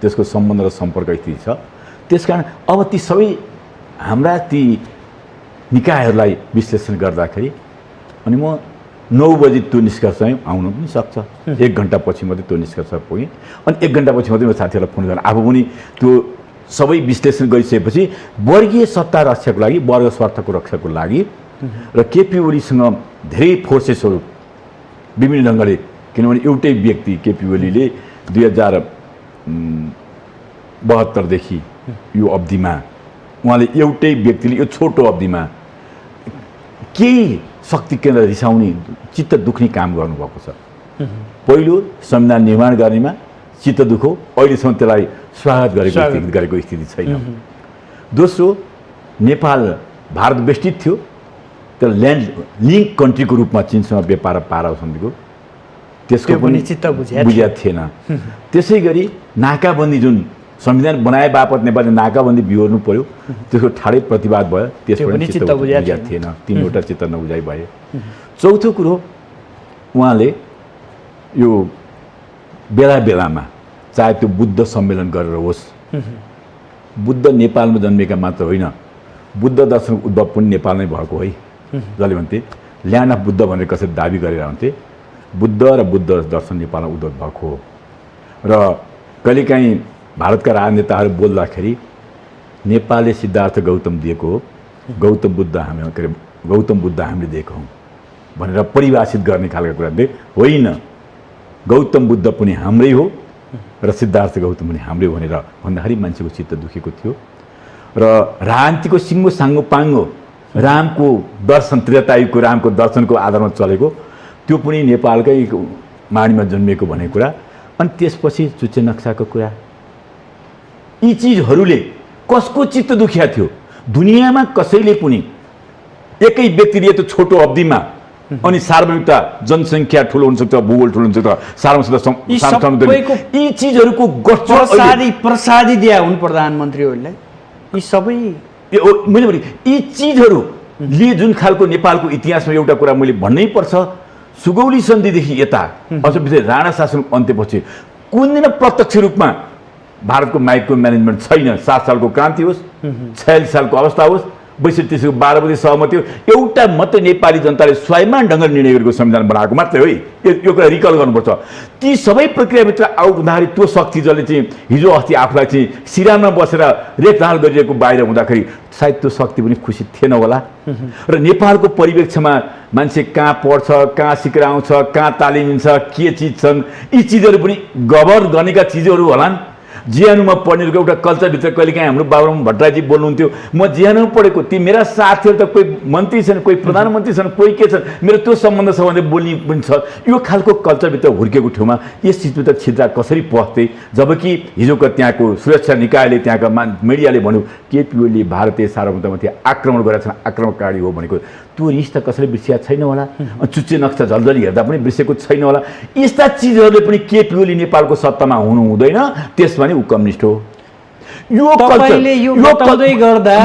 त्यसको सम्बन्ध र सम्पर्क स्थिति छ, त्यसकारण अब ती सबै हाम्रा ती निकायहरूलाई विश्लेषण गर्दाखेरि अनि म 9 बजी त्यो निष्कर्षमा आउन पनि सक्छ, 1 घन्टा पछि मात्रै त्यो निष्कर्ष पुगेँ। अनि 1 घन्टा पछि मात्रै म साथीहरूलाई फोन गरेँ, आफू पनि त्यो सबै विश्लेषण गरिसकेपछि वर्गीय सत्ता रक्षाको लागि, वर्ग स्वार्थको रक्षाको लागि र केपी ओलीसँग धेरै फोर्सेसहरू विभिन्न ढङ्गले, किनभने एउटै व्यक्ति केपी ओलीले 2072 देखि यो अवधिमा उहाँले एउटै व्यक्तिले यो छोटो अवधिमा केही शक्ति केन्द्र रिसाउने, चित्त दुख्ने काम गर्नुभएको छ। पहिलो संविधान निर्माण गर्नेमा चित्त दुखो, अहिलेसम्म त्यसलाई स्वागत गरेको स्थिति छैन। दोस्रो, नेपाल भारत बेष्टित थियो, त्यो ल्यान्ड लिङ्क कन्ट्रीको रूपमा चीनसँग व्यापार पारा सन्धिको त्यसको पनि चित्त बुझिया थिएन। त्यसै गरी नाकाबन्दी जुन संविधान बनाए बापत नेपालले नाकाबन्दी बिहोर्नु पर्यो, त्यसको ठाडै प्रतिवाद भयो, त्यसको पनि चित्त बुझिया थिएन। 3वटा चित्त नबुझाइ भए। चौथो कुरो, उहाँले यो बेला बेलामा चाहे त्यो बुद्ध सम्मेलन गरेर होस्, बुद्ध नेपालमा जन्मेका मात्र होइन, बुद्ध दर्शनको उद्भव पनि नेपालमै भएको है, जसले भन्थे ल्यान्ड अफ बुद्ध भनेर कसरी दाबी गरेर हुन्थे, बुद्ध र बुद्ध दर्शन नेपालमा उद्भव भएको हो। र कहिलेकाहीँ भारतका राजनेताहरू बोल्दाखेरि नेपालले सिद्धार्थ गौतम दिएको हो, गौतम बुद्ध हामीले दिएको हौँ भनेर परिभाषित गर्ने खालका कुरा दे होइन, गौतम बुद्ध पनि हाम्रै हो र सिद्धार्थ गौतम पनि हाम्रै हो भनेर भन्दाखेरि मान्छेको चित्त दुखेको थियो। र राजनीतिको सिङ्गो साङ्गो पाङ्गो रामको दर्शन, त्रेतायुगको रामको दर्शनको आधारमा चलेको, त्यो पनि नेपालकै माडीमा जन्मिएको भन्ने कुरा। अनि त्यसपछि चुच्चे नक्साको कुरा, यी चिजहरूले कसको चित्त दुखिया थियो? दुनियाँमा कसैले पनि एकै व्यक्तिले यत्रो छोटो अवधिमा अनि सार्वभौमिकता, जनसङ्ख्या ठुलो हुनसक्छ, भूगोल ठुलो हुनसक्छ, यी चिजहरूको प्रसादी दिया हुन् प्रधानमन्त्रीहरूलाई। यी सबै मैले भने यी चिजहरूले जुन खालको नेपालको इतिहासमा एउटा कुरा मैले भन्नै पर्छ, सुगौली सन्धिदेखि यता अझ विशेष राणा शासनको अन्त्यपछि कुन दिन प्रत्यक्ष रूपमा भारतको माइक्रो म्यानेजमेन्ट छैन। 7 सालको क्रान्ति होस्, 46 सालको अवस्था होस्, 62 12 बजे सहमति हो, एउटा मात्रै नेपाली जनताले स्वाभिमान ढङ्गले निर्णय गरेको संविधान बनाएको मात्रै हो। यो कुरा रिकल गर्नुपर्छ। ती सबै प्रक्रियाभित्र आउँदाखेरि त्यो शक्ति जसले चाहिँ हिजो अस्ति आफूलाई चाहिँ सिरानमा बसेर रेखदाल गरिरहेको बाहिर हुँदाखेरि सायद त्यो शक्ति पनि खुसी थिएन होला। र नेपालको परिवेक्षमा मान्छे कहाँ पढ्छ, कहाँ सिकेर आउँछ, कहाँ तालिम लिन्छ, के चिज छन्, यी चिजहरू पनि गभर्न गर्नेका चिजहरू होलान्। जीएनयूमा पढ्नेहरूको एउटा कल्चरभित्र कहिलेकाहीँ हाम्रो बाबुराम भट्टराईजी बोल्नुहुन्थ्यो म जीएनयूमा पढेको ती मेरा साथीहरू त कोही मन्त्री छन् कोही प्रधानमन्त्री छन् कोही के छन् मेरो त्यो सम्बन्ध छ भने बोल्ने पनि छ यो खालको कल्चरभित्र हुर्केको ठाउँमा यस चिजभित्र छिद्रा कसरी पस्थे जबकि हिजोको त्यहाँको सुरक्षा निकायले त्यहाँका मिडियाले भन्यो केपी ओलीले भारतीय सार्वभौमतामाथि आक्रमण गरेका छन् आक्रमणकारी हो भनेको त्यो रिस त कसैले बिर्सिया छैन होला चुच्चे नक्सा झल्झली हेर्दा पनि बिर्सेको छैन होला यस्ता चिजहरूले पनि केपी ओली नेपालको सत्तामा हुनु हुँदैन त्यसमा नि ऊ कम्युनिस्ट हो यो तपाईले यो बताउँदै गर्दा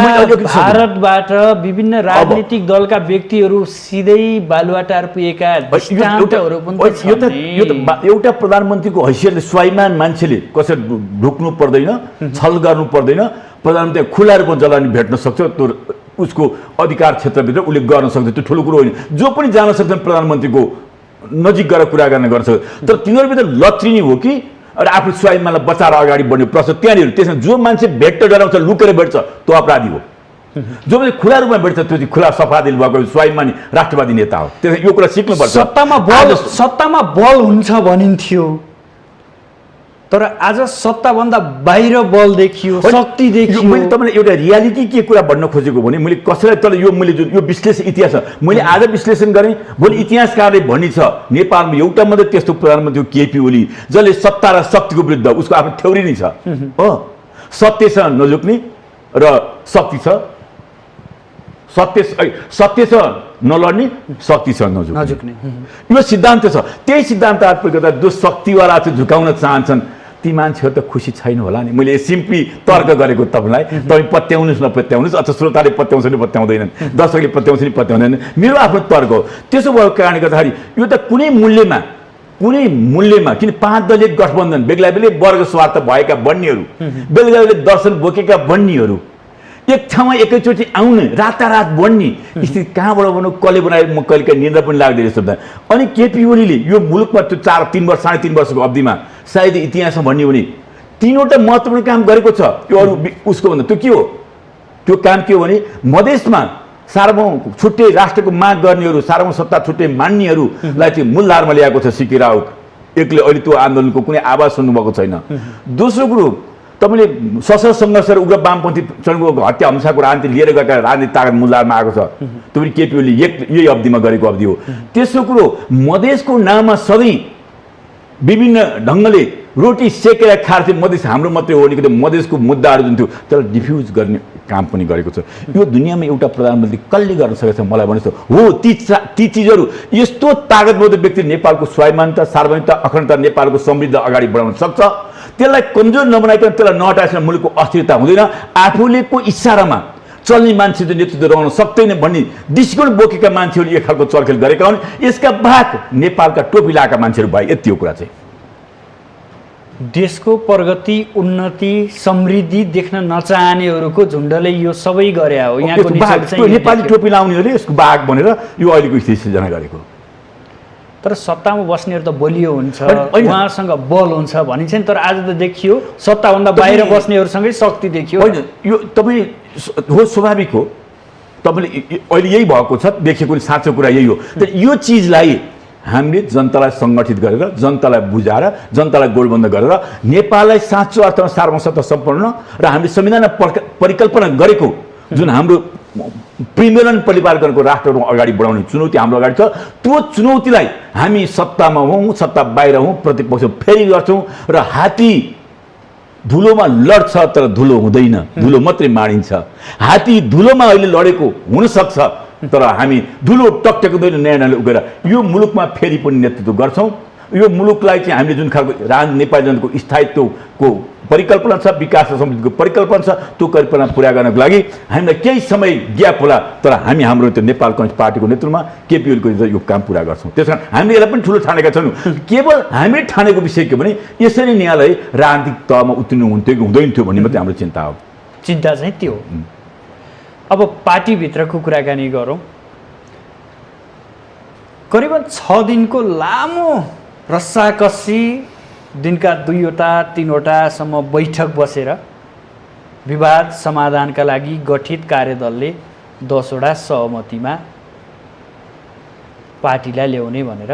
भारतबाट विभिन्न राजनीतिक दलका व्यक्तिहरू सिधै बालुवाटार पुगेका दृष्टान्तहरू पनि छन् एउटा प्रधानमन्त्रीको हैसियतले स्वाभिमान मान्छेले कसरी ढुक्नु पर्दैन छल गर्नु पर्दैन प्रधानमन्त्री खुला रूपमा जलानी भेट्न सक्छ त्यो उसको अधिकार क्षेत्रभित्र उसले गर्न सक्छ त्यो ठुलो कुरो होइन जो पनि जान सक्छन् प्रधानमन्त्रीको नजिक गएर कुरा गर्न सक्छ तर तिनीहरूभित्र लत्रिनी हो कि र आफ्नो स्वाभिमानलाई बचाएर अगाडि बढ्ने प्रश्न त्यहाँनिर त्यसमा जो मान्छे भेट्ट डराउँछ लुकेर भेट्छ त्यो अपराधी हो जो मान्छे खुला रूपमा भेट्छ त्यो चाहिँ खुला सफादिल भएको स्वाभिमानी राष्ट्रवादी नेता हो त्यसमा यो कुरा सिक्नुपर्छ सत्तामा बल हुन्छ भनिन्थ्यो तर आज सत्ताभन्दा बाहिर बल देखियो शक्ति देखियो मैले तपाईँलाई एउटा रियालिटी के कुरा भन्न खोजेको भने मैले कसैलाई तर यो मैले जुन यो विश्लेषण इतिहास मैले आज विश्लेषण गरेँ भोलि इतिहासकारले भनी छ नेपालमा एउटा मात्रै त्यस्तो प्रधानमन्त्री केपी ओली जसले सत्ता र शक्तिको विरुद्ध उसको आफ्नो थ्योरी नै छ हो सत्यसँग नझुक्ने र शक्ति छ सत्य छ नलड्ने शक्ति छ नझुक्ने यो सिद्धान्त छ त्यही सिद्धान्त आधार गर्दा जो शक्तिवाला चाहिँ झुकाउन चाहन्छन् ती मान्छेहरू त खुसी छैन होला नि मैले सिम्पली तर्क गरेको तपाईँलाई तपाईँ पत्याउनुहोस् नपत्याउनुहोस् अथवा श्रोताले पत्याउँछ नि पत्याउँदैनन् दर्शकले पत्याउँछ नि पत्याउँदैनन् मेरो आफ्नो तर्क हो त्यसो भएको कारणले गर्दाखेरि यो त कुनै मूल्यमा किन 5 दलीय गठबन्धन बेग्ला बेग्लै वर्ग स्वार्थ भएका बन्नेहरू बेग्ला बेग्लै दर्शन बोकेका बन्नेहरू एक ठाउँमा एकैचोटि आउने रातारात बढ्ने स्थिति कहाँबाट भनौँ कसले बनायो म कहिलेकाहीँ निन्द्रा पनि लाग्दैन यस्तो अनि केपी ओलीले यो मुलुकमा त्यो 3 वर्ष 3.5 वर्षको अवधिमा सायद इतिहासमा भन्ने हो भने 3वटा महत्त्वपूर्ण काम गरेको छ त्यो अरू उसको भन्दा त्यो के हो त्यो काम के हो भने मधेसमा सार्वभौम छुट्टै राष्ट्रको माग गर्नेहरू सार्वभौम सत्ता छुट्टै मान्नेहरूलाई चाहिँ मूलधारमा ल्याएको छ सिके राउत एकले अहिले त्यो आन्दोलनको कुनै आवाज सुन्नुभएको छैन दोस्रो कुरो तपाईँले सशस्त्र सङ्घर्ष र उग्र वामपन्थी चरणको हत्या हिंसाको राजनीति लिएर गएका राजनीतिक ताकत मूलधारमा आएको छ त्यो पनि केपी ओलीले यही अवधिमा गरेको अवधि हो तेस्रो कुरो मधेसको नाममा सधैँ विभिन्न ढङ्गले रोटी सेकेर खाएर मधेस हाम्रो मात्रै हो नि मधेसको मुद्दाहरू जुन थियो त्यसलाई डिफ्युज गर्ने काम पनि गरेको छ यो दुनियाँमा एउटा प्रधानमन्त्री कसले गर्न सकेको छ मलाई भन्नुहोस् त हो ती चिजहरू यस्तो ताकतबद्ध व्यक्ति नेपालको स्वाभिमानता सार्वभौमिकता अखण्डता नेपालको समृद्ध अगाडि बढाउन सक्छ त्यसलाई कमजोर नबनाइकन त्यसलाई नहटाएसम्म मुलुकको अस्थिरता हुँदैन आफूलेको इसारामा चल्ने मान्छे चाहिँ नेतृत्व रहन सक्दैन भन्ने दृष्टिकोण बोकेका मान्छेहरू एक खालको चर्खेल गरेका हुन् यसका बाहेक नेपालका टोपी लगाएका मान्छेहरू भए यति हो कुरा चाहिँ देशको प्रगति उन्नति समृद्धि देख्न नचाहनेहरूको झुन्डले यो सबै गरे हो यहाँको नेपाली टोपी लाउनेहरूले यसको बाघ भनेर यो अहिलेको स्थिति सिर्जना गरेको तर सत्तामा बस्नेहरू त बलियो हुन्छ उहाँसँग बल हुन्छ भनिन्छ नि तर आज त देखियो सत्ताभन्दा बाहिर बस्नेहरूसँगै शक्ति देखियो होइन यो तपाईँ हो स्वाभाविक हो तपाईँले अहिले यही भएको छ देखेको साँचो कुरा यही हो तर यो चिजलाई हामीले जनतालाई सङ्गठित गरेर जनतालाई बुझाएर जनतालाई गोलबन्द गरेर नेपाललाई साँचो अर्थमा सार्वभौमसत्ता सम्पन्न र हामीले संविधानमा परिकल्पना गरेको जुन हाम्रो प्रिमेलन परिवार गरेको राष्ट्रहरू अगाडि बढाउने चुनौती हाम्रो अगाडि छ त्यो चुनौतीलाई हामी सत्तामा हौँ सत्ता बाहिर हौँ प्रतिपक्ष फेरि गर्छौँ र हात्ती धुलोमा लड्छ तर धुलो हुँदैन धुलो मात्रै माडिन्छ हात्ती धुलोमा अहिले लडेको हुनसक्छ तर हामी धुलो टकटक्दैन नयाँ नयाँ उगेर यो मुलुकमा फेरि पनि नेतृत्व गर्छौँ यो मुलुकलाई चाहिँ हामीले जुन खालको नेपाली जनताको स्थायित्वको परिकल्पना छ विकास र समृद्धिको परिकल्पना छ त्यो कल्पना पुरा गर्नको लागि हामीलाई केही समय ग्याप होला तर हामी हाम्रो त्यो नेपाल कम्युनिस्ट पार्टीको नेतृत्वमा केपी ओलीको यो काम पुरा गर्छौँ त्यस कारण हामीले यसलाई पनि ठुलो ठानेका छैनौँ केवल हामीले ठानेको विषय के भने यसरी न्यायालय राजनीतिक तहमा उत्तीर्ण हुन्थ्यो कि हुँदैन थियो भन्ने मात्रै हाम्रो चिन्ता हो चिन्ता चाहिँ त्यो अब पार्टीभित्रको कुराकानी गरौँ करिबन 6 दिनको लामो रस्साकसी दिनका 2वटा 3वटासम्म बैठक बसेर विवाद समाधानका लागि गठित कार्यदलले 10वटा सहमतिमा पार्टीलाई ल्याउने भनेर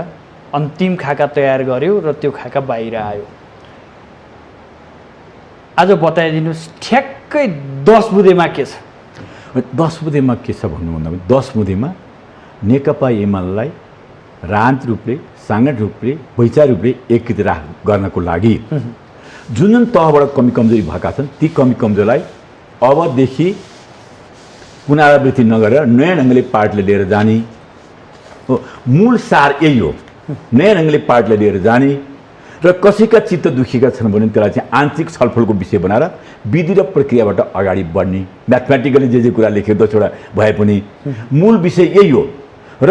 अन्तिम खाका तयार गर्यो र त्यो खाका बाहिर आयो आज बताइदिनुहोस् ठ्याक्कै 10 बुँदेमा के छ? 10 बुँदेमा के छ भन्नुभन्दा 10 बुँदेमा नेकपा एमालेलाई राजनीतिक रूपले, साङ्गठनिक रूपले, वैचारिक रूपले एकीकृत गर्नको लागि जुन जुन तहबाट कमी कमजोरी भएका छन् ती कमी कमजोरीलाई अबदेखि पुनरावृत्ति नगरेर नयाँ ढङ्गले पार्टीले लिएर जाने हो। मूल सार यही हो, नयाँ ढङ्गले पार्टीले लिएर जाने र कसैका चित्त दुखिएका छन् भने त्यसलाई चाहिँ आन्तरिक छलफलको विषय बनाएर विधि र प्रक्रियाबाट अगाडि बढ्ने, म्याथमेटिकली जे कुरा लेखेको 10वटा भए पनि मूल विषय यही हो। र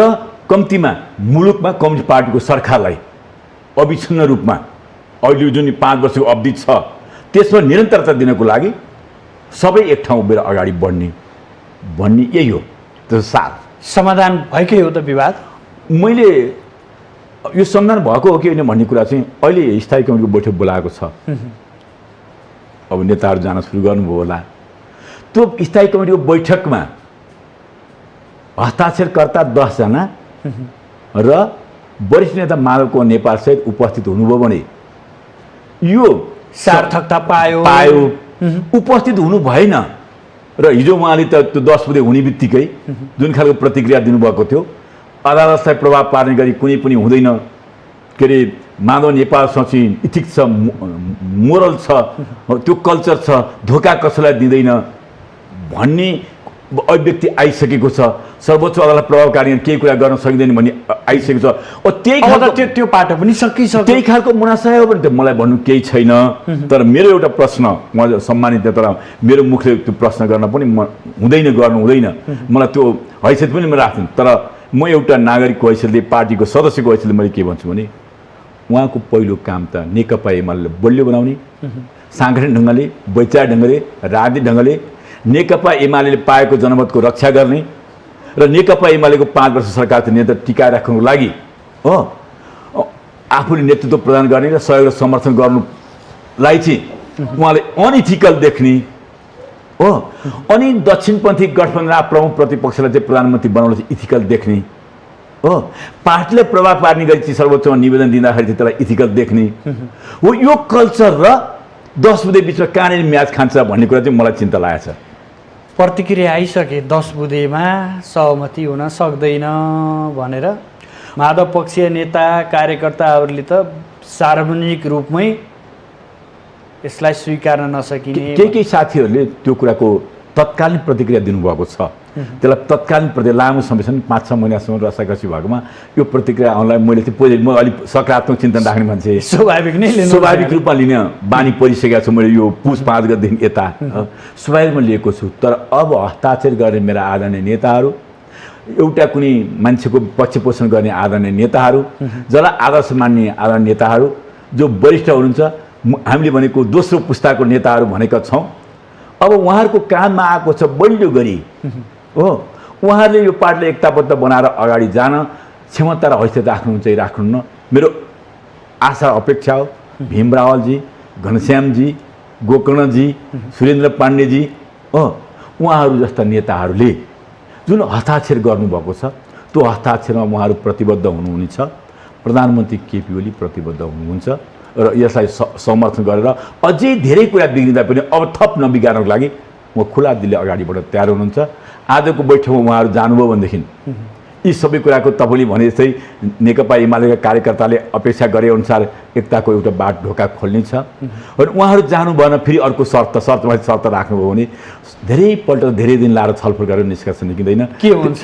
कम्तीमा मुलुकमा कम्युनिस्ट पार्टीको सरकारलाई अविच्छिन्न रूपमा अहिले जुन 5 वर्षको अवधि छ त्यसमा निरन्तरता दिनको लागि सबै एक ठाउँ उभिएर अगाडि बढ्ने भन्ने यही हो। त्यो सार समाधान भएकै हो त विवाद? मैले यो समाधान भएको हो कि होइन भन्ने कुरा चाहिँ अहिले स्थायी कमिटीको बैठक बोलाएको छ। अब नेताहरू जान सुरु गर्नुभयो होला। त्यो स्थायी कमिटीको बैठकमा हस्ताक्षरकर्ता 10 जना र वरिष्ठ नेता माधव नेपाल सहित उपस्थित हुनुभयो भने यो सार्थकता पायो। उपस्थित हुनु भएन र हिजो उहाँले त त्यो 10 बुँदे हुने बित्तिकै जुन खालको प्रतिक्रिया दिनुभएको थियो, अदालतलाई प्रभाव पार्ने गरी कुनै पनि हुँदैन, के अरे माधव नेपालसँग चाहिँ इथिक्स छ, मोरल छ, त्यो कल्चर छ, धोका कसैलाई दिँदैन भन्ने अभिव्यक्ति आइसकेको छ। सर्वोच्च अदालत प्रभावकारी केही कुरा गर्न सकिँदैन भन्ने आइसकेको छ। त्यो पाटो पनि सकिसक्यो। त्यही खालको मुनासा हो भने त मलाई भन्नु केही छैन। तर मेरो एउटा प्रश्न, म सम्मानित नेता, मेरो मुखले त्यो प्रश्न गर्न पनि गर्नु हुँदैन, मलाई त्यो हैसियत पनि म राख्दिनँ। तर म एउटा नागरिकको हैसियतले, पार्टीको सदस्यको हैसियतले मैले के भन्छु भने उहाँको पहिलो काम त नेकपा एमालेलाई बलियो बनाउने, साङ्गठनिक ढङ्गले, वैचारिक ढङ्गले, राजनीतिक ढङ्गले नेकपा एमाले पाएको जनमतको रक्षा गर्ने र नेकपा एमालेको 5 वर्ष सरकारको नेतृत्व टिकाइराख्नुको लागि हो आफूले नेतृत्व प्रदान गर्ने र सहयोग र समर्थन गर्नुलाई चाहिँ उहाँले अनइथिकल देख्ने हो। अनि दक्षिणपन्थी गठबन्धन प्रमुख प्रतिपक्षलाई चाहिँ प्रधानमन्त्री बनाउन चाहिँ इथिकल देख्ने हो। पार्टीले प्रभाव पार्ने गरी चाहिँ सर्वोच्चमा निवेदन दिँदाखेरि चाहिँ त्यसलाई इथिकल देख्ने हो। यो कल्चर र 10 बुँदे बिचमा कहाँनिर म्याच खान्छ भन्ने कुरा चाहिँ मलाई चिन्ता लागेको छ। प्रतिक्रिया आइसके 10 बुँदेमा सहमति हुन सक्दैन भनेर माधव पक्षीय नेता कार्यकर्ताहरूले त सार्वजनिक रूपमै यसलाई स्वीकार्न नसकिने केही साथीहरूले त्यो कुराको तत्कालीन प्रतिक्रिया दिनुभएको छ। त्यसलाई तत्कालीन लामो समयसम्म 5-6 महिनासम्म रसाकसी भएकोमा यो प्रतिक्रिया आउनलाई मैले चाहिँ पोजिटिभ, म अलिक सकारात्मक चिन्तन राख्ने मान्छे, स्वाभाविक रूपमा लिने बानी परिसकेको छु। मैले यो पुस 5 गतेदेखि यता स्वाभाविकमा लिएको छु। तर अब हस्ताक्षर गर्ने मेरा आदरणीय नेताहरू, एउटा कुनै मान्छेको पक्ष पोषण गर्ने आदरणीय नेताहरू, जसलाई आदर्श मान्ने आदरणीय नेताहरू, जो वरिष्ठ हुनुहुन्छ, हामीले भनेको दोस्रो पुस्ताको नेताहरू भनेका छौँ। अब उहाँहरूको काममा आएको छ बलियो गरी हो। उहाँहरूले यो पार्टीलाई एकताबद्ध बनाएर अगाडि जान क्षमता र हैसियत राख्नुहुन्छ कि राख्नुहुन्न, मेरो आशा अपेक्षा हो। भीम रावलजी, घनश्यामजी, गोकर्णजी, सुरेन्द्र पाण्डेजी हो, उहाँहरू जस्ता नेताहरूले जुन हस्ताक्षर गर्नुभएको छ त्यो हस्ताक्षरमा उहाँहरू प्रतिबद्ध हुनुहुनेछ। प्रधानमन्त्री केपी ओली प्रतिबद्ध हुनुहुन्छ र यसलाई समर्थन गरेर अझै धेरै कुरा बिग्रिँदा पनि अब थप नबिगार्नको लागि म खुला दिलले अगाडि बढ्न तयार हुनुहुन्छ। आजको बैठकमा उहाँहरू जानुभयो भनेदेखि यी सबै कुराको तपाईँले भने जस्तै नेकपा एमालेका कार्यकर्ताले अपेक्षा गरे अनुसार एकताको एउटा बाट ढोका खोल्ने छ। र उहाँहरू जानु भएन, फेरि अर्को शर्तमाथि शर्त राख्नुभयो भने धेरैपल्ट धेरै दिन लाएर छलफल गरेर निष्कर्ष निस्किँदैन के हुन्छ।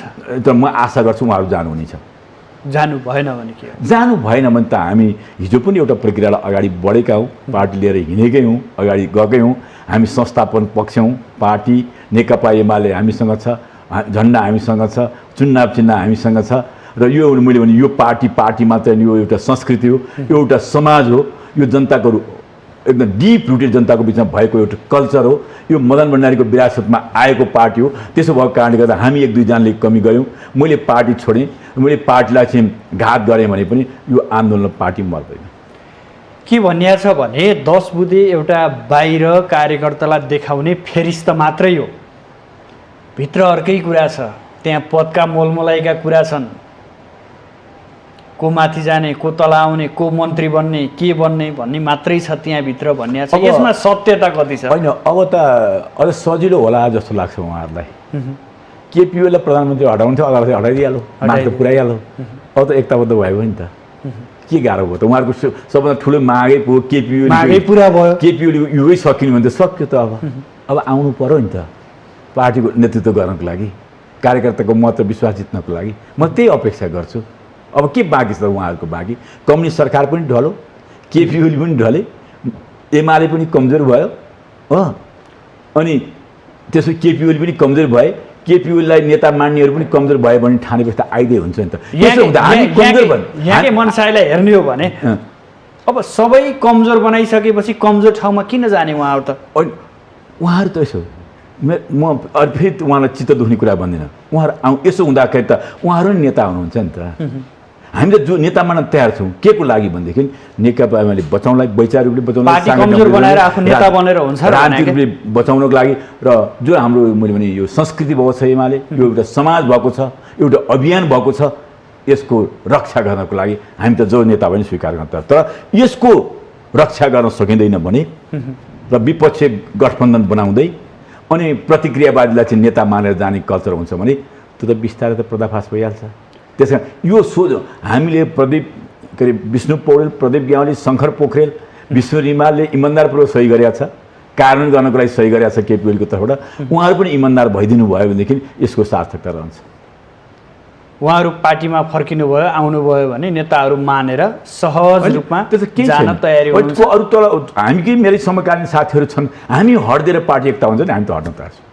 तर म आशा गर्छु उहाँहरू जानुहुनेछ। जानु भएन भने के? जानु भएन भने त हामी हिजो पनि एउटा प्रक्रियालाई अगाडि बढेका हौँ, पार्टी लिएर हिँडेकै हौँ, अगाडि गएकै हौँ। हामी संस्थापन पक्ष हौँ, पार्टी नेकपा एमाले हामीसँग छ, झन्डा हामीसँग छ, चुनाव चिन्ह हामीसँग छ। र यो मैले भने यो पार्टी मात्र यो एउटा संस्कृति हो, यो एउटा समाज हो, यो जनताको एकदम डिप रुटेड जनताको बिचमा भएको एउटा कल्चर हो। यो मदन भण्डारीको विरासतमा आएको पार्टी हो। त्यसो भएको कारणले गर्दा हामी 1-2 जनाले कमी गयौँ। मैले पार्टी छोडेँ, मैले पार्टीलाई चाहिँ घात गरेँ भने पनि यो आन्दोलन पार्टी मर्दैन। के भनिएको छ भने 10 बुँदे एउटा बाहिर कार्यकर्तालाई देखाउने फेरिस्त मात्रै हो, भित्र अर्कै कुरा छ, त्यहाँ पदका मोलमलाइका कुरा छन्। को माथि जाने, को तल आउने, को मन्त्री बन्ने, के बन्ने भन्ने मात्रै छ त्यहाँभित्र भन्ने छ। यसमा सत्यता कति छ? होइन, अब त अझ सजिलो होला जस्तो लाग्छ उहाँहरूलाई। केपी ओलीलाई प्रधानमन्त्री हटाउनु थियो, अदालतले हटाइदिइहाल्यो, माग त पुऱ्याइहाल्यो। अब त एकताबद्ध भयो नि त, के गाह्रो भयो त? उहाँहरूको सबभन्दा ठुलो मागै पुग्यो, केपी ओली पुरा भयो, केपी ओलीको युगै सकिनु भने त सक्यो त। अब आउनु पर्यो नि त पार्टीको नेतृत्व गर्नको लागि, कार्यकर्ताको मत र विश्वास जित्नको लागि। म त्यही अपेक्षा गर्छु। अब के बाँकी छ उहाँहरूको? बाँकी कम्युनिस्ट सरकार पनि ढल्यो, केपी ओली पनि ढले, एमाले पनि कमजोर भयो हो, अनि त्यसो केपी ओली पनि कमजोर भए, केपी ओलीलाई नेता मान्नेहरू पनि कमजोर भयो भने ठानेपछि त आइदिए हुन्छ नि त। यसो हुँदा हामी कमजोर भयो, यहाँकै मनसायलाई हेर्ने हो भने अब सबै कमजोर बनाइसकेपछि कमजोर ठाउँमा किन जाने उहाँहरू त? उहाँहरू त यसो म फेरि उहाँलाई चित्त दुख्ने कुरा भन्दिनँ। उहाँहरू यसो हुँदाखेरि त उहाँहरू नै नेता हुनुहुन्छ नि त। हामी त जो नेता मान्न तयार छौँ के को लागि भनेदेखि नेकपा एमाले बचाउनलाई, वैचारिक रूपले बचाउनलाई, पार्टी कमजोर बनाएर आफू नेता बनेर हुन्छ, राजनीतिक रूपले बचाउनको लागि। र जो हाम्रो मैले भने यो संस्कृति भएको छ एमाले, यो एउटा समाज भएको छ, एउटा अभियान भएको छ, यसको रक्षा गर्नको लागि हामी त जो नेता पनि स्वीकार गर्न तयार। तर यसको रक्षा गर्न सकिँदैन भने र विपक्षी गठबन्धन बनाउँदै अनि प्रतिक्रियावादीलाई चाहिँ नेता मानेर जाने कल्चर हुन्छ भने त्यो त बिस्तारै त पर्दाफास भइहाल्छ। त्यस कारण यो सोच हामीले प्रदीप के अरे विष्णु पौडेल, प्रदीप ग्यावाली, शङ्कर पोखरेल, विष्णु रिमालले इमान्दारपूर्वक सही गरेका छ, कार्यान्वयन गर्नको लागि सही गरेका छ केपी ओलीको तर्फबाट। उहाँहरू पनि इमान्दार भइदिनु भयो भनेदेखि यसको सार्थकता रहन्छ। उहाँहरू पार्टीमा फर्किनु भयो, आउनुभयो भने नेताहरू मानेर सहज रूपमा जान तयारी हुनुहुन्छ। अरू तल हामी कि मेरै समकालीन साथीहरू छन्, हामी हट्दिएर पार्टी एकता हुन्छ नि हामी त हट्न तयार छौँ।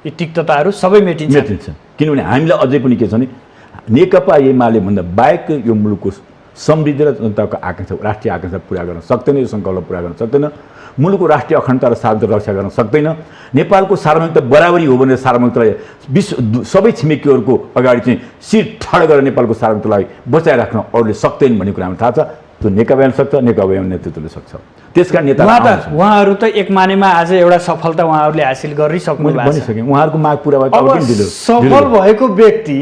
यी तिक्तताहरू सबै मेटिन्छ। किनभने हामीलाई अझै पनि के छ भने नेकपा एमाले भन्दा बाहेक यो मुलुकको समृद्धि र जनताको आकाङ्क्षा, राष्ट्रिय आकाङ्क्षा पुरा गर्न सक्दैन, यो सङ्कल्प पुरा गर्न सक्दैन, मुलुकको राष्ट्रिय अखण्डता र सार्वभौमिकता रक्षा गर्न सक्दैन। नेपालको सार्वभौमिकता बराबरी हो भने सार्वभौमिकतालाई सबै छिमेकीहरूको अगाडि चाहिँ शिर ठाड गरेर नेपालको सार्वभौमिकतालाई बचाइराख्न अरूले सक्दैन भन्ने कुरा हामीलाई थाहा छ। त्यो नेकपाले सक्छ, नेकपा नेतृत्वले सक्छ। त्यसका नेता उहाँहरू त एक मानेमा आज एउटा सफलता उहाँहरूले हासिल गरिसक्नु भएको छ। उहाँहरूको माग पुरा भयो। अब सफल भएको व्यक्ति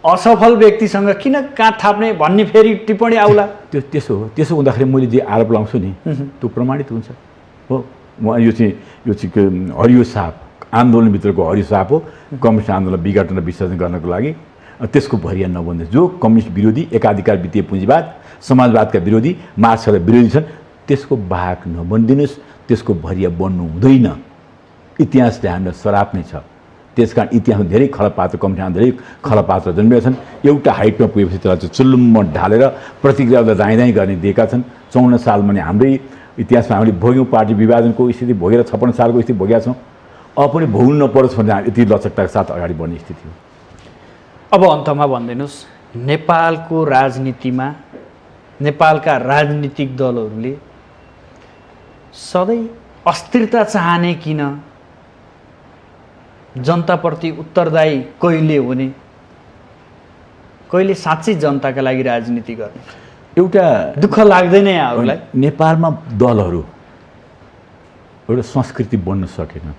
असफल व्यक्तिसँग किन काँध थाप्ने भन्ने फेरि टिप्पणी आउला। त्यसो हुँदाखेरि मैले जे आरोप लाउँछु नि त्यो प्रमाणित हुन्छ हो। यो चाहिँ हरियो साप, आन्दोलनभित्रको हरियो साप हो। कम्युनिस्ट आन्दोलन विघटन र विसर्जन गर्नको लागि त्यसको भरिया नबन्दै जो कम्युनिस्ट विरोधी, एकाधिकार वित्तीय पुँजीवाद, समाजवादका विरोधी, मार्क्सका विरोधी छन् त्यसको भाग नबनिदिनुहोस्, त्यसको भरिया बन्नु हुँदैन। इतिहासले हामीलाई श्राप नै छ। त्यसकारण इतिहासमा धेरै खलपात्र, कम्युनिस्टमा धेरै खलपात्र जन्मेका छन्। एउटा हाइटमा पुगेपछि त्यसलाई चाहिँ चुल्लुम्म ढालेर प्रतिक्रियालाई दाइँ गर्ने दिएका छन्। 54 सालमा नि हाम्रै इतिहासमा हामीले भोग्यौँ, पार्टी विभाजनको स्थिति भोगेर 56 सालको स्थिति भोगेका छौँ। अब पनि भोग्नु नपरोस् भने यति लचकताका साथ अगाडि बढ्ने स्थिति हो। अब अन्तमा भनिदिनुहोस्, नेपालको राजनीतिमा नेपालका राजनीतिक दलहरूले सधैँ अस्थिरता चाहने किन? जनताप्रति उत्तरदायी कहिले हुने, कहिले साँच्चै जनताका लागि राजनीति गर्ने? एउटा दुःख लाग्दैन यहाँहरूलाई? नेपालमा दलहरू एउटा संस्कृति बन्न सकेन।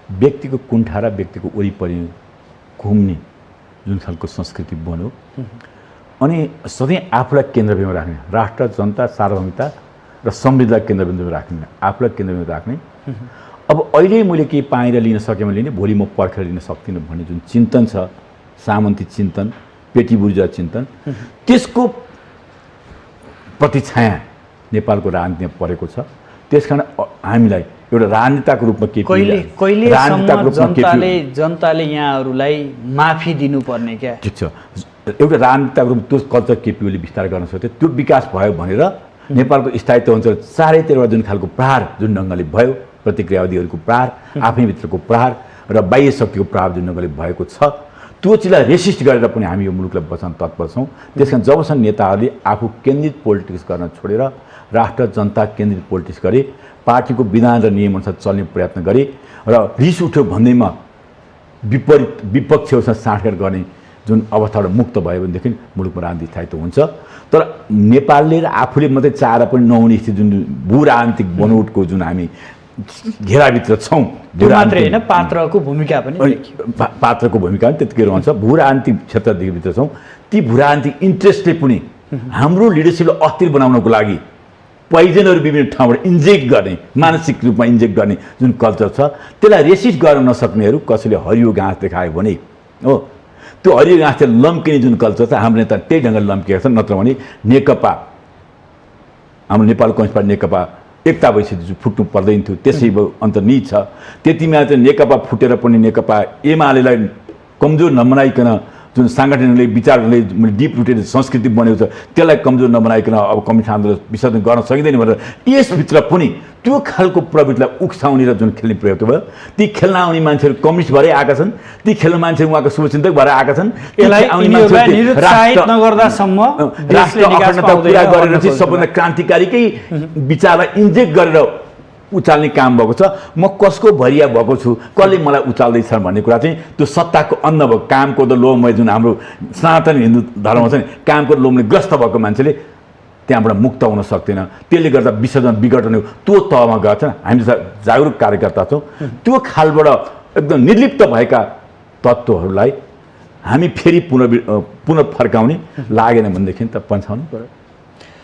व्यक्तिको कुण्ठा र व्यक्तिको वरिपरि घुम्ने जुन खालको संस्कृति बन्यो, अनि सधैँ आफूलाई केन्द्रबिन्दुमा राख्ने, राष्ट्र, जनता, सार्वभौमिकता र समृद्धिलाई केन्द्रबिन्दुमा राख्ने, आफूलाई केन्द्रबिन्दुमा राख्ने। अब अहिले मैले केही पाएर लिन सकेँ भने लिने, भोलि म पर्खेर लिन सक्दिनँ भन्ने जुन चिन्तन छ, सामन्ती चिन्तन, पेटी बुर्जुवा चिन्तन, त्यसको प्रतिछाया नेपालको राजनीतिमा परेको छ। त्यसकारण हामीलाई एउटा राजनेताको रूपमा जनताले यहाँहरूलाई माफी दिनुपर्ने क्या? ठिक छ, एउटा राजनेताको रूपमा त्यो कल्चर केपी ओलीले विस्तार गर्न सक्थ्यो। त्यो विकास भयो भनेर नेपालको स्थायित्व अञ्चल चारैतिरबाट जुन खालको प्रहार जुन ढङ्गले भयो, प्रतिक्रियावादीहरूको प्रहार, आफैभित्रको प्रहार र बाह्य शक्तिको प्रहार जुन ढङ्गले भएको छ, त्यो चिजलाई रेसिस्ट गरेर पनि हामी यो मुलुकलाई बचाउन तत्पर छौँ। त्यसकारण जबसम्म नेताहरूले आफू केन्द्रित पोलिटिक्स गर्न छोडेर राष्ट्र जनता केन्द्रित पोलिटिक्स गरे, पार्टीको विधान र नियमअनुसार चल्ने प्रयत्न गरे र रिस उठ्यो भन्दैमा विपक्षहरूसँग साँठगाँठ गर्ने जुन अवस्थाबाट मुक्त भयो भनेदेखि मुलुकमा राजनीतिक स्थायित्व हुन्छ। तर नेपालले र आफूले मात्रै चाहेर पनि नहुने स्थिति जुन भू राजनीतिक बनोटको जुन हामी घेराभित्र छौँ। त्यो मात्रै होइन, पात्रको भूमिका पनि पात्रको भूमिका पनि त्यतिकै रहन्छ। भू राजनीतिक क्षेत्रभित्र छौँ। ती भू राजनीतिक इन्ट्रेस्टले पनि हाम्रो लिडरसिपलाई अस्थिर बनाउनको लागि पोइजनहरू विभिन्न ठाउँबाट इन्जेक्ट गर्ने, मानसिक रूपमा इन्जेक्ट गर्ने जुन कल्चर छ, त्यसलाई रेसिस्ट गर्न नसक्नेहरू कसैले हरियो घाँस देखायो भने हो, त्यो हरियो घाँसले लम्किने जुन कल्चर छ हाम्रो नेता त्यही ढङ्गले लम्किएको छ। नत्र भने नेकपा, हाम्रो नेपाल कम्युनिस्ट पार्टी नेकपा एकता भइसकेपछि फुट्नु पर्दैन थियो, त्यसै अन्तर्निहित छ। त्यतिमा चाहिँ नेकपा फुटेर पनि नेकपा एमालेलाई कमजोर नबनाइकन जुन साङ्गठनिकले विचारले डिप रुटेड संस्कृति बनेको छ त्यसलाई कमजोर नबनाइकन अब कम्युनिस्ट आन्दोलन विसर्जन गर्न सकिँदैन भनेर यसभित्र पनि त्यो खालको प्रवृत्तिलाई उक्साउने र जुन खेल्ने प्रयोग भयो, ती खेल्न आउने मान्छेहरू कम्युनिस्ट भएरै आएका छन्, ती खेल्ने मान्छेहरू उहाँको शुभचिन्तक भएर आएका छन्। राष्ट्र अखण्डता पुरा गरेर चाहिँ सबभन्दा क्रान्तिकारीकै विचारलाई इन्जेक्ट गरेर उचाल्ने काम भएको छ। म कसको भरिया भएको छु, कसले मलाई उचाल्दैछ भन्ने कुरा चाहिँ त्यो सत्ताको अन्न भएको कामको त लोभमय जुन हाम्रो सनातन हिन्दू धर्म छ नि, कामको लोभले ग्रस्त भएको मान्छेले त्यहाँबाट मुक्त हुन सक्दैन। त्यसले गर्दा विसर्जन विघटन त्यो तहमा गएको छ। हामी जागरुक कार्यकर्ता छौँ। त्यो खालबाट एकदम निर्लिप्त भएका तत्त्वहरूलाई हामी फेरि पुनः फर्काउने लागेन भनेदेखि त पन्छाउनु पर्यो।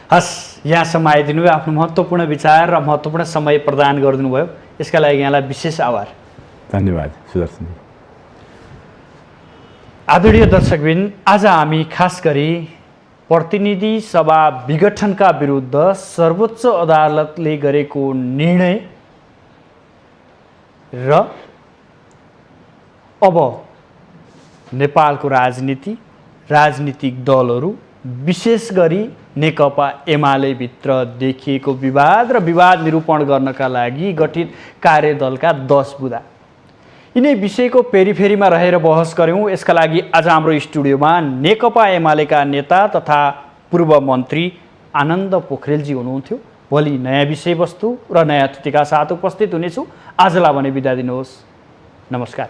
हस्, यहाँसम्म आइदिनु भयो, आफ्नो महत्त्वपूर्ण विचार र महत्त्वपूर्ण समय प्रदान गरिदिनु भयो, यसका लागि यहाँलाई विशेष आभार। धन्यवाद सुदर्शन। आदरणीय दर्शकबिन, आज हामी खास गरी प्रतिनिधि सभा विघटनका विरुद्ध सर्वोच्च अदालतले गरेको निर्णय र अब नेपालको राजनीतिक दलहरू विशेष गरी नेकपा एमाले भित्र देखिएको विवाद र विवाद निरूपण गर्नका लागि गठित कार्यदलका 10 बुँदा, यिनै विषयको पेरिफेरीमा रहेर बहस गऱ्यौँ। यसका लागि आज हाम्रो स्टुडियोमा नेकपा एमालेका नेता तथा पूर्व मन्त्री आनन्द पोखरेलजी हुनुहुन्थ्यो। भोलि नयाँ विषयवस्तु र नयाँ अतिथिका साथ उपस्थित हुनेछु। आजलाई भने बिदा दिनुहोस्। नमस्कार।